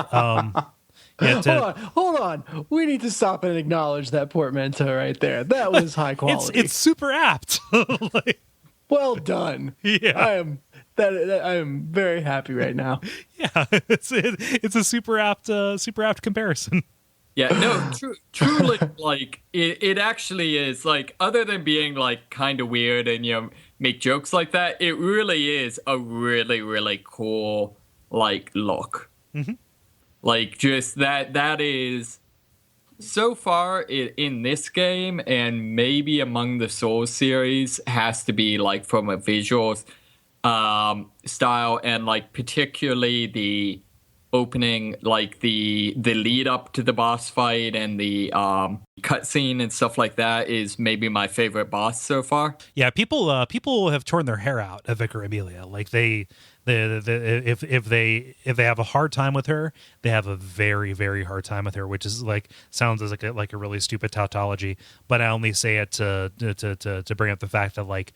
Yeah, Hold on. We need to stop and acknowledge that portmanteau right there. That was high quality. it's super apt. Like, well done. Yeah. I am very happy right now. yeah, it's a super apt comparison. Yeah, no, truly, like it actually is. Like, other than being like kind of weird and make jokes like that, it really is a really really cool like look. Mm-hmm. Like, just that is so far in this game and maybe among the Souls series has to be like from a visual style and like particularly the opening, like the lead up to the boss fight and the cutscene and stuff like that is maybe my favorite boss so far. Yeah, people have torn their hair out at Vicar Amelia. Like if they have a hard time with her, they have a very very hard time with her, which is like sounds as like a really stupid tautology. But I only say it to bring up the fact that like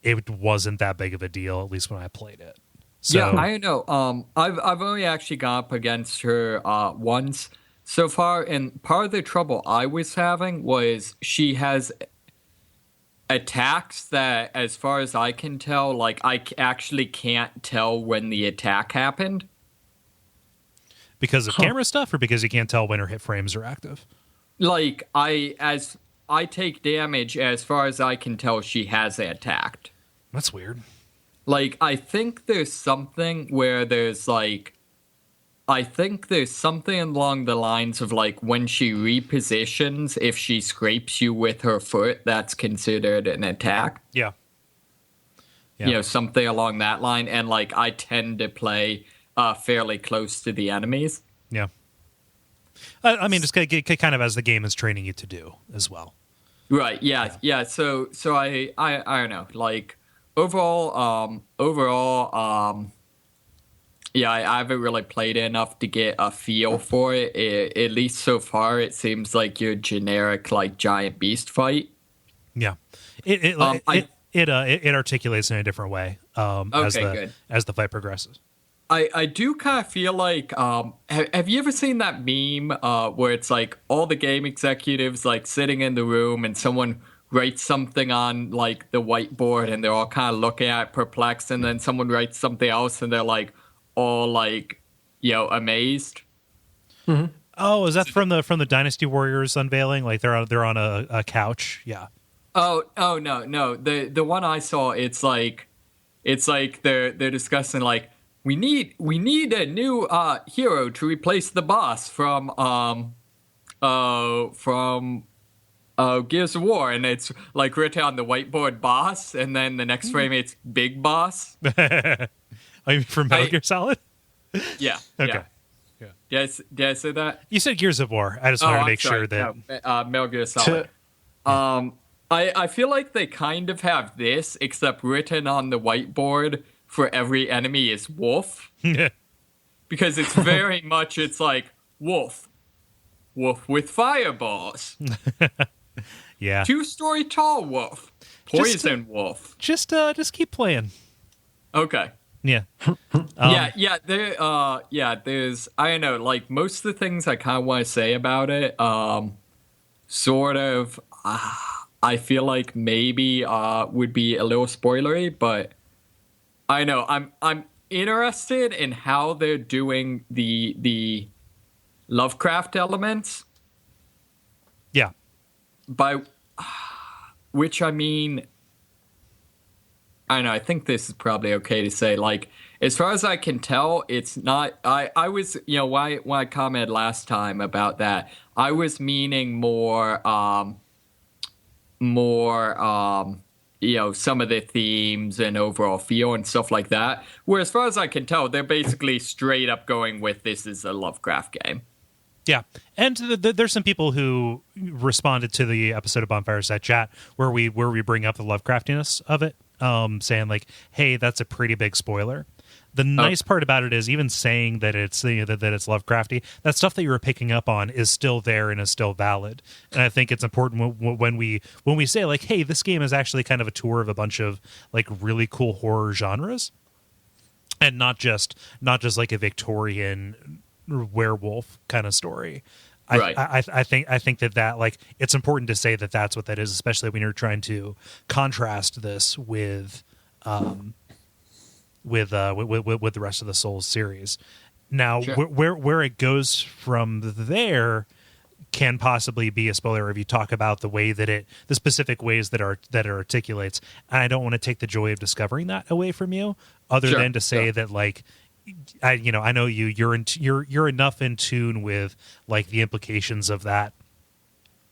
it wasn't that big of a deal, at least when I played it. So, yeah, I know. I've only actually gone up against her once so far, and part of the trouble I was having was she has attacks that, as far as I can tell, like I actually can't tell when the attack happened. Because of camera stuff, or because you can't tell when her hit frames are active? Like as I take damage, as far as I can tell, she has attacked. That's weird. Like, I think there's something where there's, like... I think there's something along the lines of, like, when she repositions, if she scrapes you with her foot, that's considered an attack. Yeah. Something along that line. And, like, I tend to play fairly close to the enemies. Yeah. I mean, just kind of as the game is training you to do as well. Right, yeah. So I don't know, like... Overall, yeah, I haven't really played it enough to get a feel for it. At least so far, it seems like your generic, like, giant beast fight. Yeah, it articulates in a different way Good. as the fight progresses. I do kind of feel like, have you ever seen that meme where it's like all the game executives like sitting in the room and someone writes something on like the whiteboard and they're all kind of looking at it perplexed, and then someone writes something else and they're like all like amazed. Mm-hmm. Oh, is that from the Dynasty Warriors unveiling? Like they're on a couch? Yeah. Oh no. The one I saw, it's like they're discussing like we need a new hero to replace the boss from Gears of War, and it's like written on the whiteboard boss, and then the next frame it's big boss. Oh, you mean from Metal Gear Solid? Yeah. Okay. Yeah. Did I say that? You said Gears of War. I just wanted to make sure that Metal Gear Solid. I feel like they kind of have this, except written on the whiteboard for every enemy is wolf. Because it's very much, it's like wolf with fireballs. Yeah. 2-story tall wolf. Poison wolf. Just keep playing. Okay. Yeah. There's I don't know, like most of the things I kind of want to say about it, sort of, I feel like maybe would be a little spoilery, but I know I'm interested in how they're doing the Lovecraft elements. Yeah. By which I mean, I don't know, I think this is probably okay to say, like, as far as I can tell, it's not, I was, when I commented last time about that, I was meaning more, more, some of the themes and overall feel and stuff like that. Where, as far as I can tell, they're basically straight up going with this is a Lovecraft game. Yeah, and there's some people who responded to the episode of Bonfireside Chat where we bring up the Lovecraftiness of it, saying like, "Hey, that's a pretty big spoiler." The nice part about it is even saying that it's that it's Lovecrafty, that stuff that you were picking up on is still there and is still valid. And I think it's important when we say like, "Hey, this game is actually kind of a tour of a bunch of like really cool horror genres," and not just like a Victorian werewolf kind of story. Right. I think that like it's important to say that that's what that is, especially when you're trying to contrast this with the rest of the Souls series. Now, Sure. where it goes from there can possibly be a spoiler if you talk about the specific ways that it articulates. And I don't want to take the joy of discovering that away from you, other Sure, than to say sure. that like, I know you're enough in tune with like the implications of that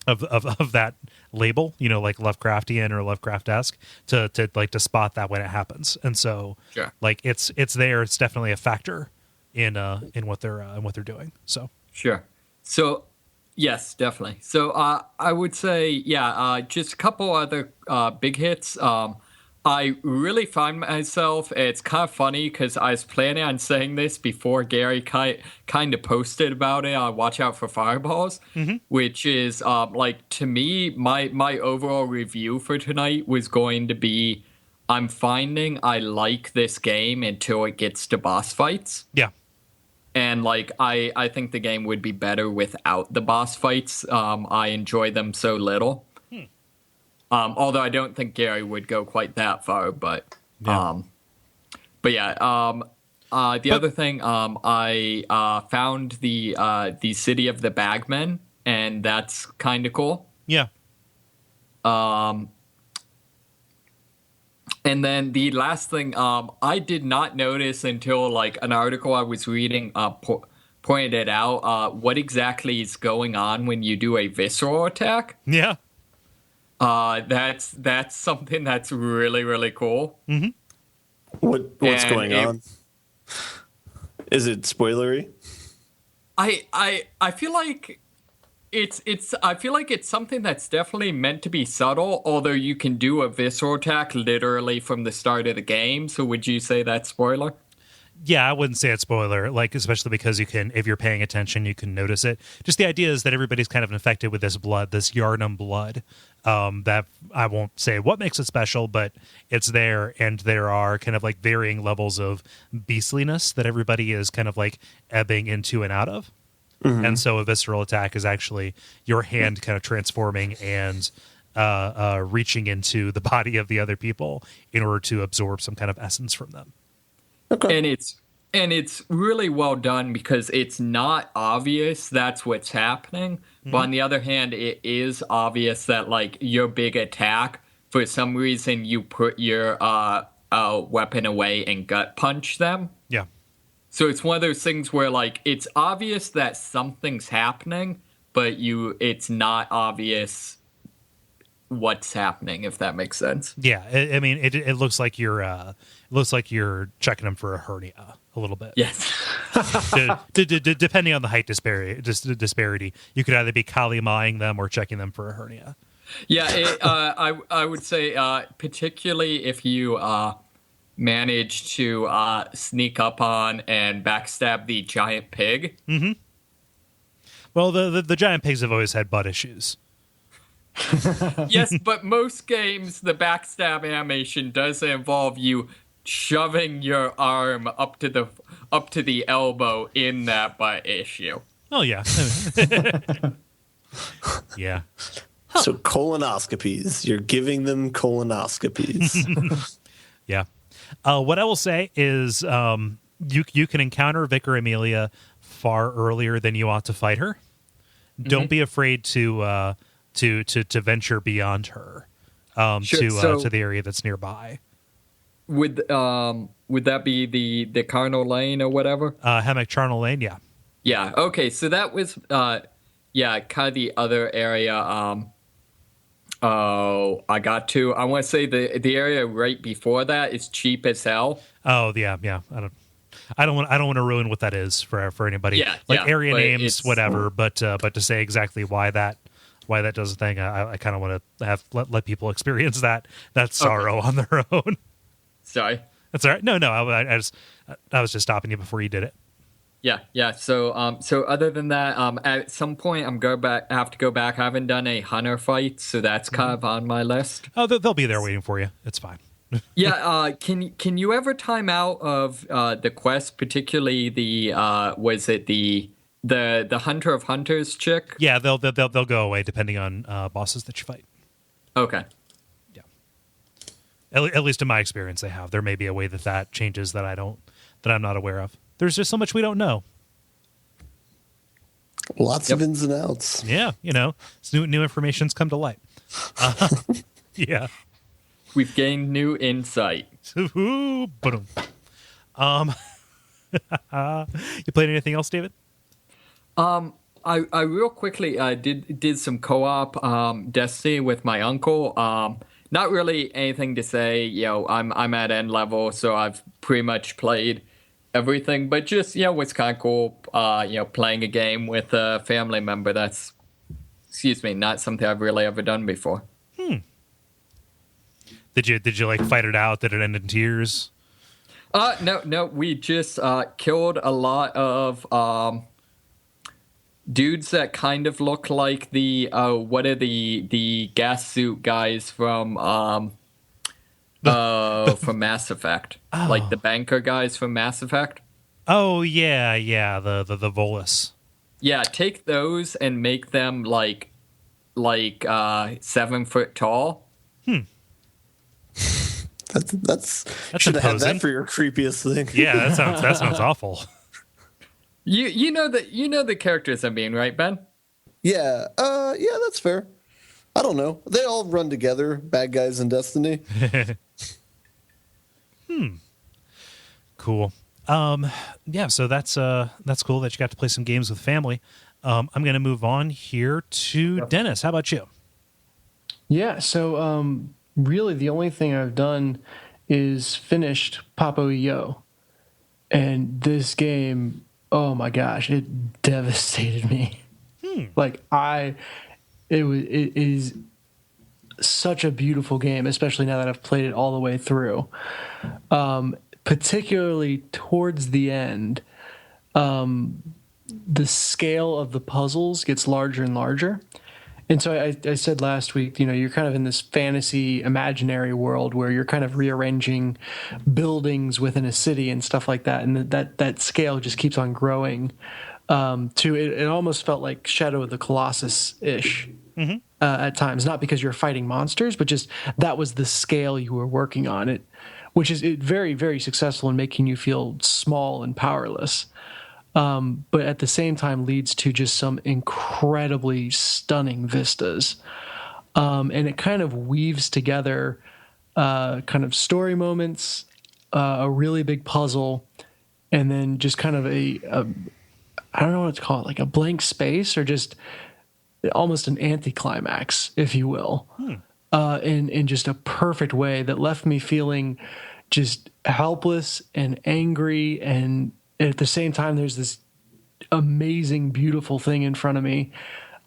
of that label, like Lovecraftian or Lovecraft-esque, to spot that when it happens. And so Sure. like it's there. It's definitely a factor in what they're doing. So Sure. So, yes, definitely. So, I would say, just a couple other big hits. I really find myself, it's kind of funny because I was planning on saying this before Gary kind of posted about it on Watch Out for Fireballs, which is, to me, my overall review for tonight was going to be, I'm finding I like this game until it gets to boss fights. yeah. And I think the game would be better without the boss fights. I enjoy them so little. Although I don't think Gary would go quite that far, but Yeah. The other thing, I found the city of the Bagmen, and that's kind of cool. Yeah. And then the last thing, I did not notice until like an article I was reading pointed it out. What exactly is going on when you do a visceral attack? Yeah. That's something that's really, really cool. What's And going on? Is it spoilery? I feel like it's something that's definitely meant to be subtle, although you can do a visceral attack literally from the start of the game. So would you say that's spoiler? Yeah, I wouldn't say it's spoiler, like especially because you can, if you're paying attention, you can notice it. Just the idea is that everybody's kind of infected with this blood, this Yharnam blood. That I won't say what makes it special, but it's there, and there are kind of like varying levels of beastliness that everybody is kind of like ebbing into and out of. And so a visceral attack is actually your hand kind of transforming and reaching into the body of the other people in order to absorb some kind of essence from them. Okay. And it's really well done because it's not obvious that's what's happening. But on the other hand, it is obvious that like your big attack, for some reason, you put your weapon away and gut punch them. Yeah. So it's one of those things where like it's obvious that something's happening, but it's not obvious what's happening, if that makes sense. Yeah. I mean, it looks like you're checking them for a hernia a little bit. Yes. Depending on the height disparity, you could either be Kali-maing them or checking them for a hernia. Yeah, I would say particularly if you manage to sneak up on and backstab the giant pig. Well, the giant pigs have always had butt issues. Yes, but most games, the backstab animation does involve you shoving your arm up to the elbow in that butt issue. Oh yeah. Yeah. So colonoscopies. You're giving them colonoscopies. Yeah. What I will say is you can encounter Vicar Amelia far earlier than you ought to fight her. Don't be afraid to venture beyond her Sure, to the area that's nearby. Would that be the Carnal Lane or whatever? Hammock Charnel Lane, yeah. Yeah. Okay. So that was kind of the other area Oh, I got to. I want to say the area right before that is cheap as hell. Oh yeah. I don't want to ruin what that is for anybody. Yeah, like yeah, area but names, it's- whatever. But to say exactly why that does a thing, I kind of want to have let people experience that sorrow on their own. Sorry. That's all right. No, I was just stopping you before you did it. Yeah. So other than that, at some point I have to go back. I haven't done a hunter fight, so that's kind of on my list. Oh, they'll be there waiting for you. It's fine. Yeah. Can you ever time out of the quest, particularly the was it the Hunter of Hunters chick? Yeah, they'll go away depending on bosses that you fight. Okay. Yeah. At least in my experience, they have. There may be a way that changes that I'm not aware of. There's just so much we don't know. Lots of ins and outs. Yeah, new information's come to light. Yeah. We've gained new insight. Boom. You played anything else, David? I real quickly did some co-op Destiny with my uncle. Not really anything to say. I'm at end level, so I've pretty much played everything. But just what's kind of cool. Playing a game with a family member. That's not something I've really ever done before. Did you like fight it out? Did it end in tears? No. We just killed a lot of dudes that kind of look like the gas suit guys from Mass Effect, like the banker guys from Mass Effect. Oh yeah, the Volus. Yeah, take those and make them like 7 foot tall. That's imposing. should have had that for your creepiest thing. Yeah, that sounds awful. You know the characters I mean, right, Ben? Yeah, that's fair. I don't know. They all run together, bad guys in Destiny. Cool. Yeah, so that's cool that you got to play some games with family. I'm going to move on here to Dennis. How about you? Yeah, so really the only thing I've done is finished Papo Yo. And this game, oh my gosh, it devastated me. It is such a beautiful game, especially now that I've played it all the way through. Particularly towards the end, the scale of the puzzles gets larger and larger. And so I said last week, you're kind of in this fantasy imaginary world where you're kind of rearranging buildings within a city and stuff like that. And that scale just keeps on growing. It almost felt like Shadow of the Colossus-ish at times. Not because you're fighting monsters, but just that was the scale you were working on. Which is very, very successful in making you feel small and powerless. But at the same time leads to just some incredibly stunning vistas. And it kind of weaves together kind of story moments, a really big puzzle, and then just kind of a I don't know what to call it, like a blank space or just almost an anticlimax, if you will, in just a perfect way that left me feeling just helpless and angry, and at the same time there's this amazing, beautiful thing in front of me,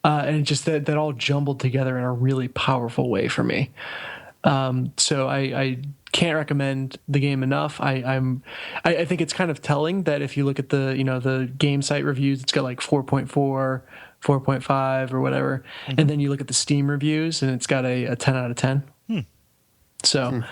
and just that all jumbled together in a really powerful way for me. So I can't recommend the game enough. I think it's kind of telling that if you look at the game site reviews, it's got like 4.4, 4.5 or whatever, and then you look at the Steam reviews and it's got a 10 out of 10. So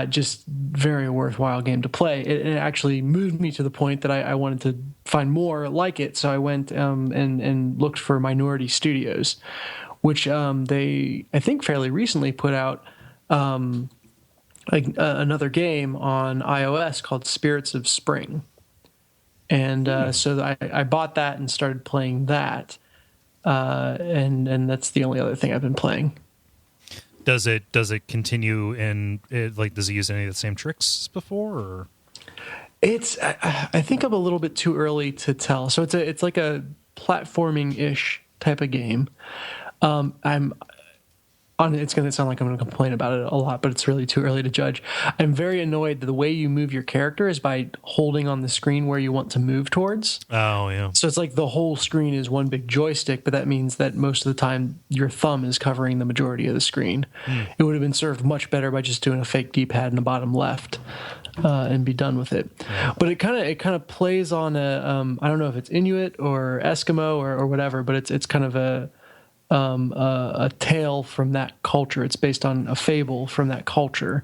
just very worthwhile game to play. It actually moved me to the point that I wanted to find more like it. So I went and looked for Minority Studios, which they, I think, fairly recently put out another game on iOS called Spirits of Spring. And so I bought that and started playing that. And that's the only other thing I've been playing. Does it continue does it use any of the same tricks as before, or? I think I'm a little bit too early to tell. So it's like a platforming-ish type of game. It's going to sound like I'm going to complain about it a lot, but it's really too early to judge. I'm very annoyed that the way you move your character is by holding on the screen where you want to move towards. Oh, yeah. So it's like the whole screen is one big joystick, but that means that most of the time your thumb is covering the majority of the screen. It would have been served much better by just doing a fake D-pad in the bottom left and be done with it. But it kind of plays on I don't know if it's Inuit or Eskimo or whatever, but it's kind of a tale from that culture. It's based on a fable from that culture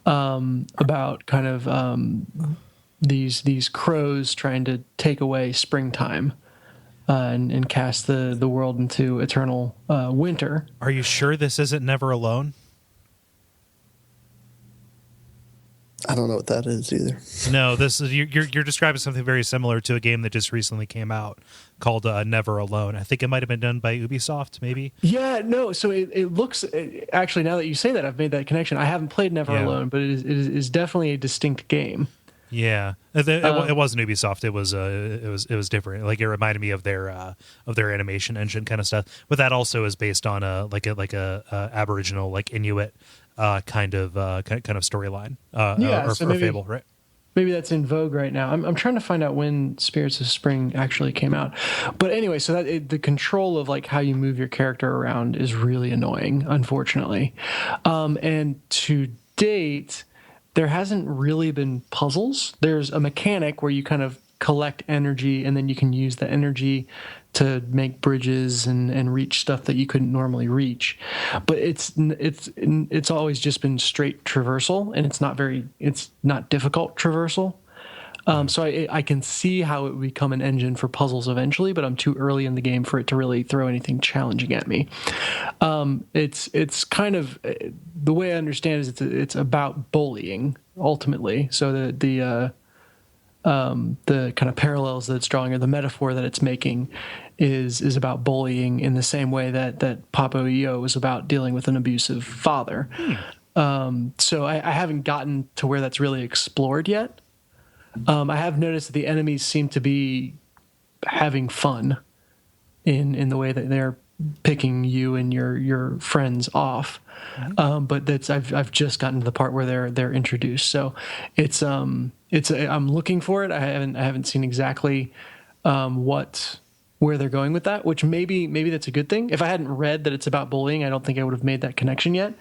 about kind of these crows trying to take away springtime and cast the world into eternal winter. Are you sure this isn't Never Alone? I don't know what that is either. No, this is you're describing something very similar to a game that just recently came out called Never Alone. I think it might have been done by Ubisoft, maybe. Yeah, no. So it looks actually, now that you say that, I've made that connection. I haven't played Never Alone, but it is definitely a distinct game. Yeah, it wasn't Ubisoft. It was different. Like, it reminded me of their animation engine kind of stuff. But that also is based on a Aboriginal, like, Inuit kind of storyline. So or fable, right? Maybe that's in vogue right now. I'm trying to find out when Spirits of Spring actually came out. But anyway, so the control of like how you move your character around is really annoying, unfortunately. And to date, there hasn't really been puzzles. There's a mechanic where you kind of collect energy, and then you can use the energy to make bridges and reach stuff that you couldn't normally reach. But it's always just been straight traversal, and it's not difficult traversal. So I can see how it would become an engine for puzzles eventually, but I'm too early in the game for it to really throw anything challenging at me. It's kind of, the way I understand is it's about bullying ultimately. So the kind of parallels that it's drawing, or the metaphor that it's making, is about bullying in the same way that Papo EO is about dealing with an abusive father. So I haven't gotten to where that's really explored yet. I have noticed that the enemies seem to be having fun in the way that they're picking you and your friends off. But I've just gotten to the part where they're introduced. So I'm looking for it. I haven't seen exactly where they're going with that, which maybe that's a good thing. If I hadn't read that it's about bullying, I don't think I would have made that connection yet.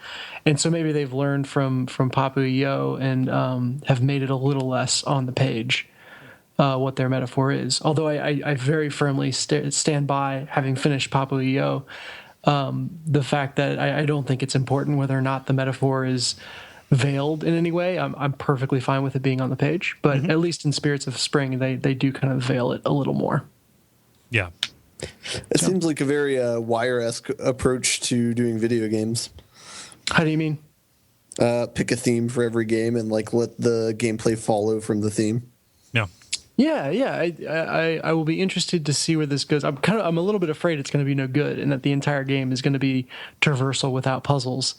And so maybe they've learned from Papo EO and have made it a little less on the page what their metaphor is. Although I very firmly stand by, having finished Papo EO, the fact that I don't think it's important whether or not the metaphor is veiled in any way. I'm perfectly fine with it being on the page, but at least in Spirits of Spring, they do kind of veil it a little more. Yeah. It seems like a very Wire-esque approach to doing video games. How do you mean? Pick a theme for every game and like let the gameplay follow from the theme. Yeah. Yeah. I will be interested to see where this goes. I'm a little bit afraid it's going to be no good, and that the entire game is going to be traversal without puzzles.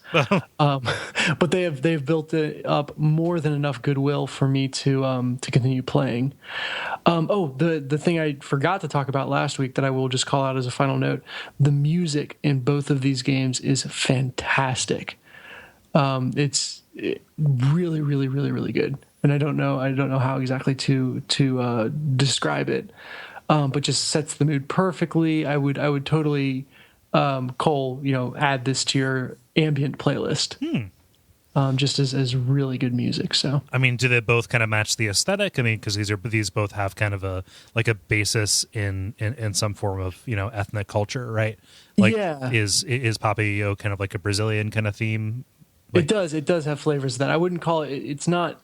But they've built it up more than enough goodwill for me to continue playing. The thing I forgot to talk about last week that I will just call out as a final note: the music in both of these games is fantastic. It's really, really, really, really good. And I don't know how exactly to describe it, but just sets the mood perfectly. I would totally, Kole, add this to your ambient playlist, just as really good music. So I mean, do they both kind of match the aesthetic? I mean, because these both have kind of a basis in some form of ethnic culture, right? Like, yeah. Is Papo EO kind of like a Brazilian kind of theme? It does have flavors of that. I wouldn't call it. It's not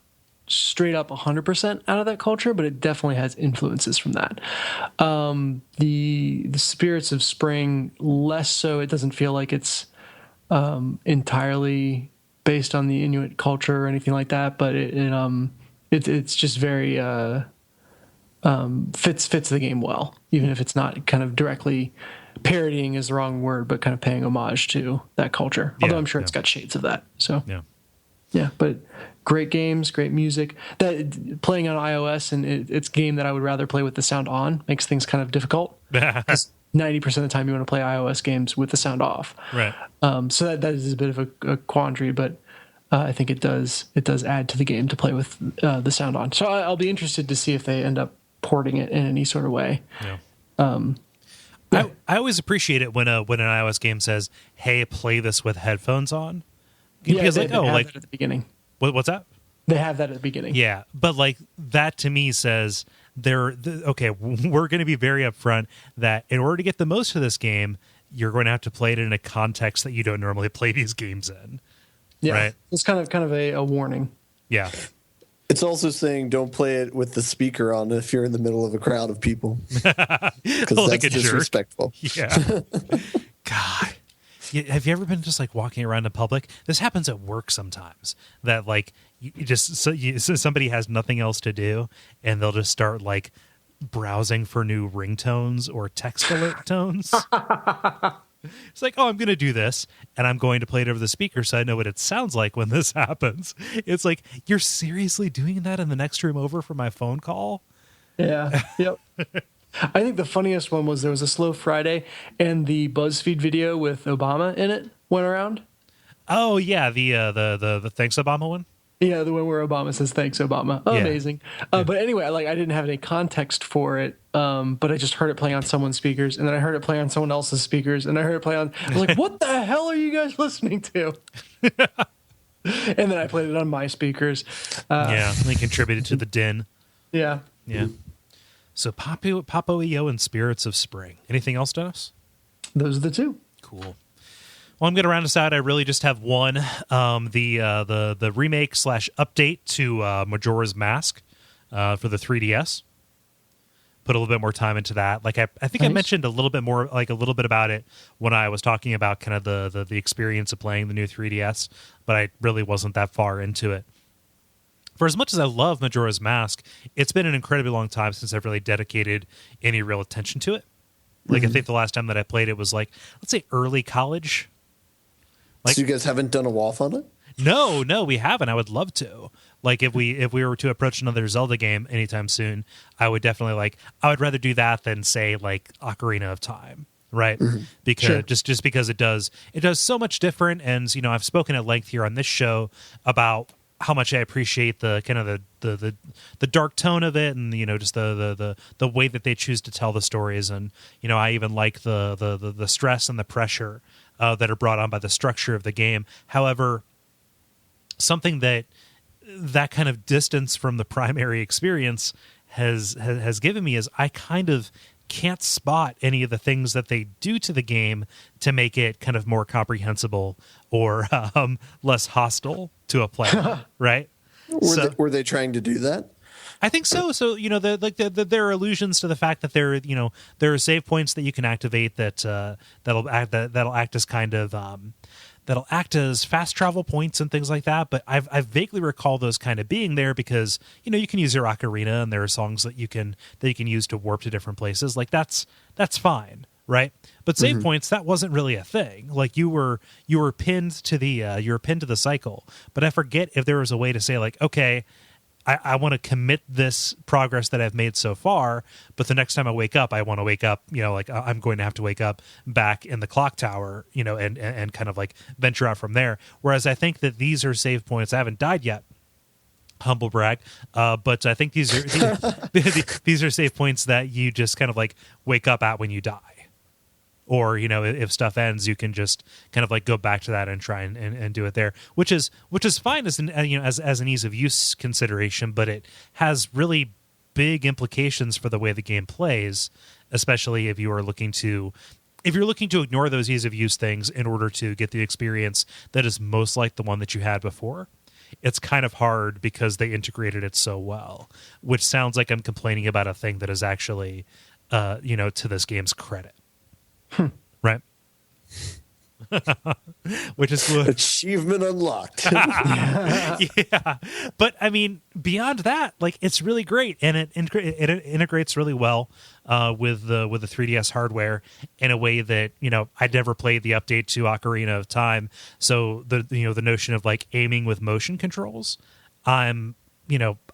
straight up 100% out of that culture, but it definitely has influences from that. The Spirits of Spring, less so. It doesn't feel like it's entirely based on the Inuit culture or anything like that, but it's just very fits the game well, even if it's not kind of directly parodying is the wrong word, but kind of paying homage to that culture. Although I'm sure it's got shades of that. So yeah, but great games, great music. That playing on iOS, and it's a game that I would rather play with the sound on, makes things kind of difficult. 90% of the time you want to play iOS games with the sound off. Right. So that is a bit of a quandary, but I think it does add to the game to play with the sound on. So I'll be interested to see if they end up porting it in any sort of way. Yeah. I always appreciate it when an iOS game says, "Hey, play this with headphones on." Because they have that at the beginning. What's that? They have that at the beginning. Yeah, but like that to me says okay, we're going to be very upfront that in order to get the most of this game, you're going to have to play it in a context that you don't normally play these games in. Yeah, right? It's kind of a warning. Yeah. It's also saying don't play it with the speaker on if you're in the middle of a crowd of people. Because Like that's a jerk. disrespectful. Yeah. God. Have you ever been just like walking around in public? This happens at work sometimes. That like so somebody has nothing else to do, and they'll just start like browsing for new ringtones or text alert tones. It's like, oh, I'm going to do this, and I'm going to play it over the speaker so I know what it sounds like when this happens. It's like, you're seriously doing that in the next room over for my phone call? Yeah. Yep. I think the funniest one was there was a Slow Friday, and the BuzzFeed video with Obama in it went around. Oh yeah, the Thanks Obama one. Yeah, the one where Obama says "Thanks, Obama." Oh, Yeah. amazing. But anyway, I didn't have any context for it, but I just heard it play on someone's speakers, and then I heard it play on someone else's speakers, and I heard it play on. I was like, "What the hell are you guys listening to?" And then I played it on my speakers. Yeah, they contributed to the din. Yeah. Yeah. So Papo EO and Spirits of Spring. Anything else, Dennis? Those are the two. Cool. Well, I'm going to round us out. I really just have one. The remake / update to Majora's Mask for the 3DS. Put a little bit more time into that. Like I think I mentioned a little bit more, like a little bit about it when I was talking about kind of the experience of playing the new 3DS, but I really wasn't that far into it. For as much as I love Majora's Mask, it's been an incredibly long time since I've really dedicated any real attention to it. Like I think the last time that I played it was like, let's say early college. Like, so you guys haven't done a WAF on it? No, we haven't. I would love to. Like if we were to approach another Zelda game anytime soon, I would definitely I would rather do that than say like Ocarina of Time, right? Because Sure. just because it does so much different, and I've spoken at length here on this show about how much I appreciate the kind of the dark tone of it, and just the way that they choose to tell the stories, and I even like the stress and the pressure that are brought on by the structure of the game. However, something that kind of distance from the primary experience has given me is I kind of can't spot any of the things that they do to the game to make it kind of more comprehensible or less hostile to a player, right? Were they trying to do that? I think so. So there are allusions to the fact that there are save points that you can activate that'll act as kind of that'll act as fast travel points and things like that. But I vaguely recall those kind of being there because you can use your ocarina, and there are songs that you can use to warp to different places. Like that's fine, right? But save points, that wasn't really a thing. Like you were pinned to the cycle. But I forget if there was a way to say like, okay, I want to commit this progress that I've made so far, but the next time I wake up, I want to wake up, I'm going to have to wake up back in the clock tower, and kind of like venture out from there. Whereas I think that these are save points. I haven't died yet. Humble brag. But I think these are save points that you just kind of like wake up at when you die. Or, if stuff ends, you can just kind of like go back to that and try and do it there, which is fine as an as an ease of use consideration, but it has really big implications for the way the game plays, especially if you're looking to ignore those ease of use things in order to get the experience that is most like the one that you had before. It's kind of hard because they integrated it so well, which sounds like I'm complaining about a thing that is actually, to this game's credit. Right. Which is good. Achievement unlocked. Yeah. But I mean, beyond that, like it's really great, and it integrates really well with the 3DS hardware in a way that I'd never played the update to Ocarina of Time, so the notion of like aiming with motion controls, I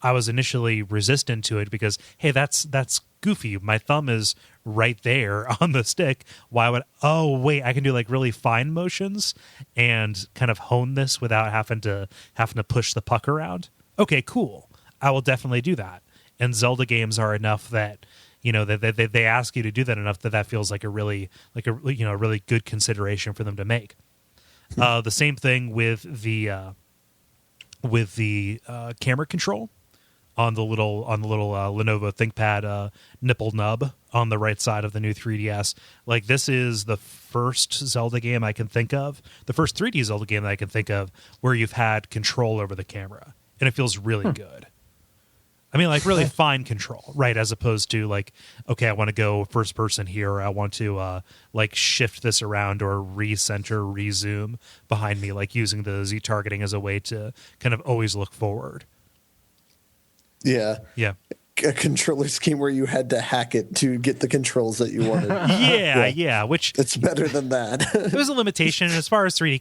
was initially resistant to it because hey, that's goofy. My thumb is right there on the stick. Why would, oh wait, I can do like really fine motions and kind of hone this without having to push the puck around. Okay, cool. I will definitely do that. And Zelda games are enough that, you know, that they ask you to do that enough that feels like a really good consideration for them to make. The same thing with the camera control on the little Lenovo ThinkPad nipple nub on the right side of the new 3DS. Like, this is the first Zelda game I can think of, the first 3D Zelda game that I can think of where you've had control over the camera, and it feels really good. I mean, like, really fine control, right? As opposed to like, okay, I want to go first person here, or I want to like shift this around or recenter, rezoom behind me, like using the Z targeting as a way to kind of always look forward. Yeah. Yeah. A controller scheme where you had to hack it to get the controls that you wanted. Yeah. Which it's better than that. it was a limitation. As far as 3D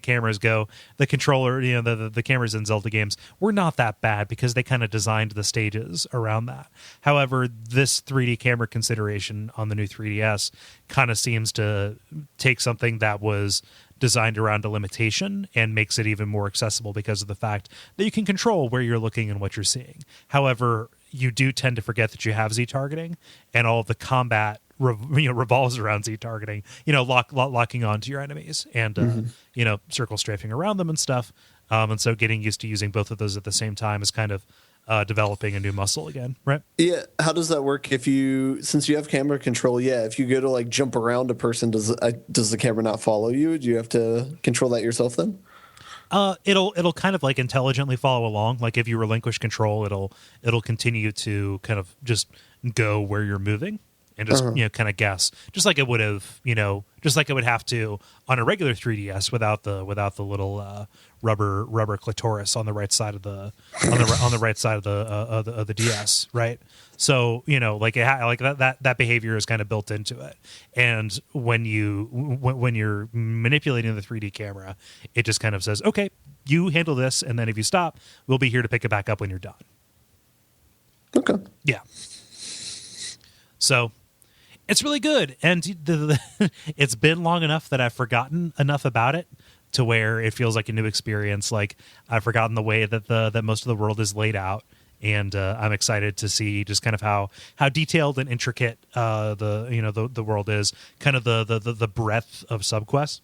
cameras go, the controller, you know, the cameras in Zelda games were not that bad because they kind of designed the stages around that. However, this 3D camera consideration on the new 3DS kind of seems to take something that was designed around a limitation and makes it even more accessible because of the fact that you can control where you're looking and what you're seeing. However, you do tend to forget that you have Z targeting, and all of the combat revolves around Z targeting, you know, locking onto your enemies and you know, circle strafing around them and stuff. And so getting used to using both of those at the same time is kind of developing a new muscle again, right? Yeah. How does that work since you have camera control? Yeah. If you go to like jump around a person, does the camera not follow you? Do you have to control that yourself then? It'll kind of like intelligently follow along. Like if you relinquish control, it'll continue to kind of just go where you're moving and just you know, kind of guess, just like it would have, you know, just like it would have to on a regular 3DS without the little rubber clitoris on the right side of the on the right side of the DS, right? So, you know, like that behavior is kind of built into it. And when you're manipulating the 3D camera, it just kind of says, okay, you handle this, and then if you stop, we'll be here to pick it back up when you're done. Okay. Yeah. So it's really good, and it's been long enough that I've forgotten enough about it to where it feels like a new experience. Like, I've forgotten the way that that most of the world is laid out, and I'm excited to see just kind of how detailed and intricate the world is. Kind of the breadth of subquests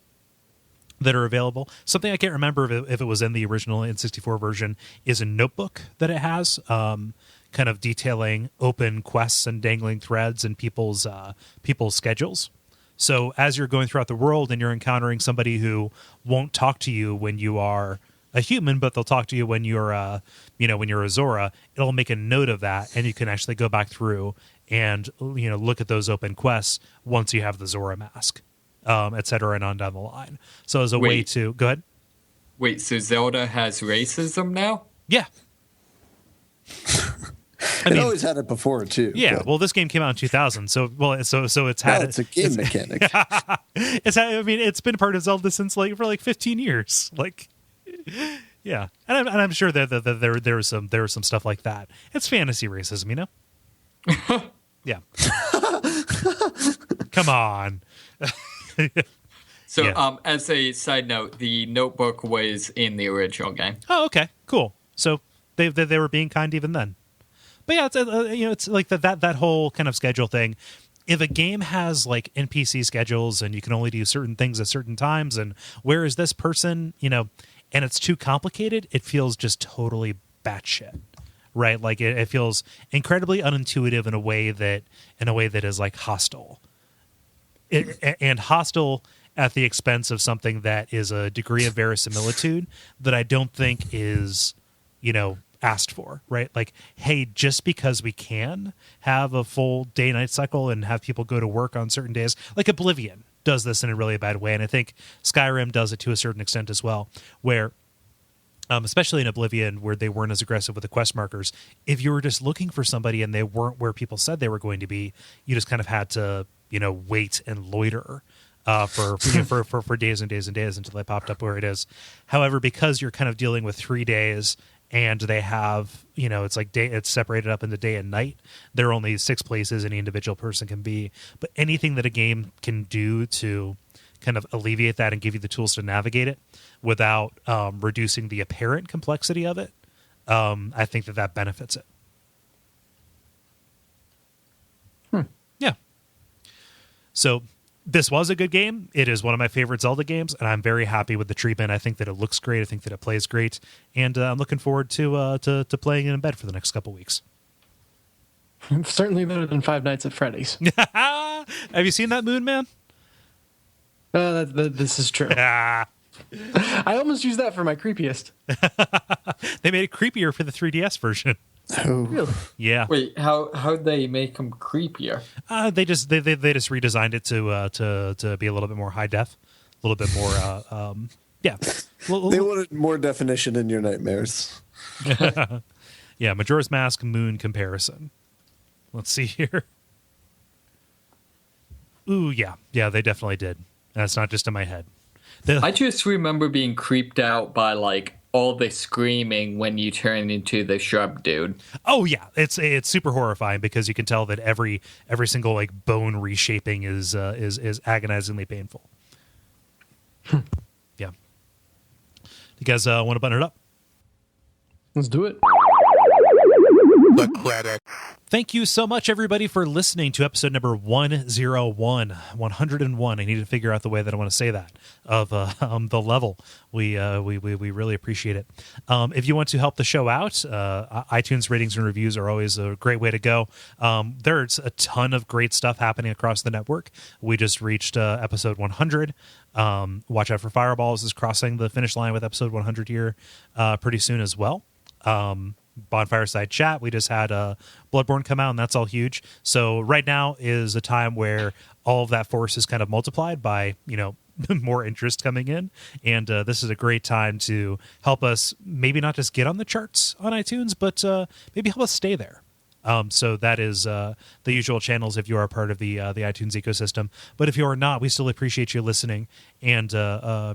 that are available. Something I can't remember if it was in the original N64 version is a notebook that it has. Kind of detailing open quests and dangling threads and people's schedules. So as you're going throughout the world and you're encountering somebody who won't talk to you when you are a human, but they'll talk to you when you're when you're a Zora, it'll make a note of that, and you can actually go back through and look at those open quests once you have the Zora mask, et cetera, and on down the line. So as a way to go ahead. Wait, so Zelda has racism now? Yeah. It always had it before too. Yeah, well, this game came out in 2000, so it's had it's a game mechanic. It's been part of Zelda since for 15 years. Like, yeah, and I'm sure that there was some stuff like that. It's fantasy racism, you know. Yeah. Come on. So, Yeah. As a side note, the notebook was in the original game. Oh, okay, cool. So they were being kind even then. But yeah, it's like that whole kind of schedule thing. If a game has like NPC schedules and you can only do certain things at certain times, and where is this person, and it's too complicated, it feels just totally batshit, right? Like it feels incredibly unintuitive in a way that is like hostile, and hostile at the expense of something that is a degree of verisimilitude that I don't think is, asked for, right? Like, hey, just because we can have a full day-night cycle and have people go to work on certain days, like Oblivion does this in a really bad way, and I think Skyrim does it to a certain extent as well, where especially in Oblivion, where they weren't as aggressive with the quest markers, if you were just looking for somebody and they weren't where people said they were going to be, you just kind of had to wait and loiter for days and days and days until they popped up where it is. However, because you're kind of dealing with 3 days and they have, it's like it's separated up into day and night. There are only 6 places any individual person can be, but anything that a game can do to kind of alleviate that and give you the tools to navigate it without reducing the apparent complexity of it, I think that benefits it. Yeah. So this was a good game. It is one of my favorite Zelda games, and I'm very happy with the treatment. I think that it looks great. I think that it plays great, and I'm looking forward to playing it in bed for the next couple weeks. Certainly better than Five Nights at Freddy's. Have you seen that, Moon Man? This is true. I almost used that for my creepiest. They made it creepier for the 3DS version. Oh. Really? Yeah. Wait, how'd they make them creepier? They just redesigned it to be a little bit more high def, a little bit more. Yeah. They wanted more definition in your nightmares. Yeah. Majora's Mask Moon comparison. Let's see here. Ooh, yeah. Yeah, they definitely did. That's not just in my head. I just remember being creeped out by like all the screaming when you turn into the shrub dude. Oh yeah, it's super horrifying because you can tell that every single like bone reshaping is agonizingly painful. Yeah. You guys want to button it up? Let's do it. The credit. Thank you so much, everybody, for listening to episode number 101. 101. I need to figure out the way that I want to say that of the level. We really appreciate it. If you want to help the show out, iTunes ratings and reviews are always a great way to go. There's a ton of great stuff happening across the network. We just reached episode 100. Watch out for Fireballs is crossing the finish line with episode 100 here pretty soon as well. Bonfireside Chat, we just had Bloodborne come out, and that's all huge. So right now is a time where all of that force is kind of multiplied by more interest coming in, and this is a great time to help us maybe not just get on the charts on iTunes, but maybe help us stay there. So that is the usual channels if you are a part of the iTunes ecosystem. But if you are not, we still appreciate you listening. And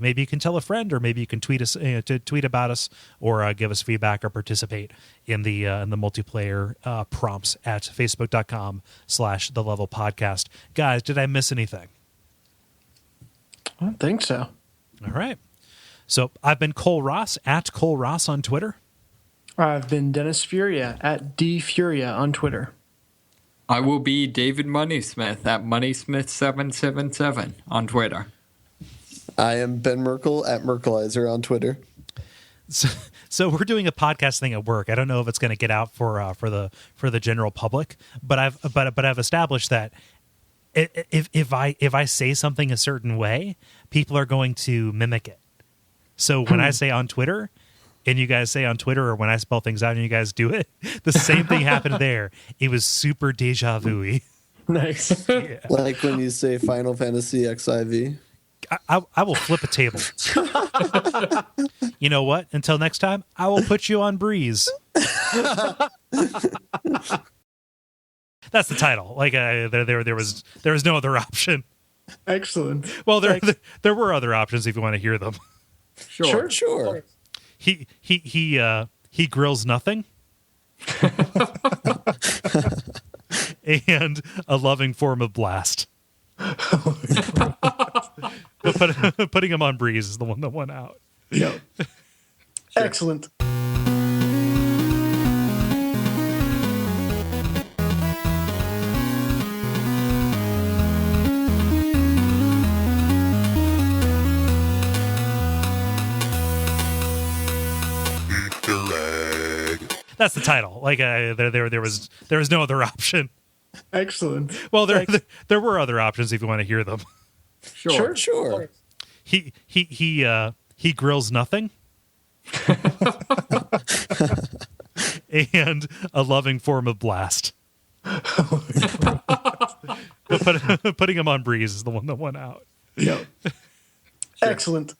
maybe you can tell a friend, or maybe you can tweet us, tweet about us, or give us feedback, or participate in the multiplayer prompts at facebook.com/The Level Podcast. Guys, did I miss anything? I don't think so. All right. So I've been Cole Ross at Cole Ross on Twitter. I've been Dennis Furia at DFuria on Twitter. I will be David Moneysmith at Moneysmith777 on Twitter. I am Ben Merkel at Merkelizer on Twitter. So we're doing a podcast thing at work. I don't know if it's going to get out for the general public, but I've established that if I say something a certain way, people are going to mimic it. So when I say on Twitter, and you guys say on Twitter, or when I spell things out and you guys do it, the same thing happened there. It was super deja vu-y. Nice. Yeah. Like when you say Final Fantasy XIV. I will flip a table. You know what? Until next time, I will put you on Breeze. That's the title. Like there was no other option. Excellent. Well, there were other options if you want to hear them. Sure. He grills nothing. And a loving form of blast. But putting him on Breeze is the one that went out. Yep. Sure. Excellent. That's the title. Like there was no other option. Excellent. Well, there were other options if you want to hear them. Sure. He grills nothing. And a loving form of blast. But putting him on Breeze is the one that went out. Yep. Excellent.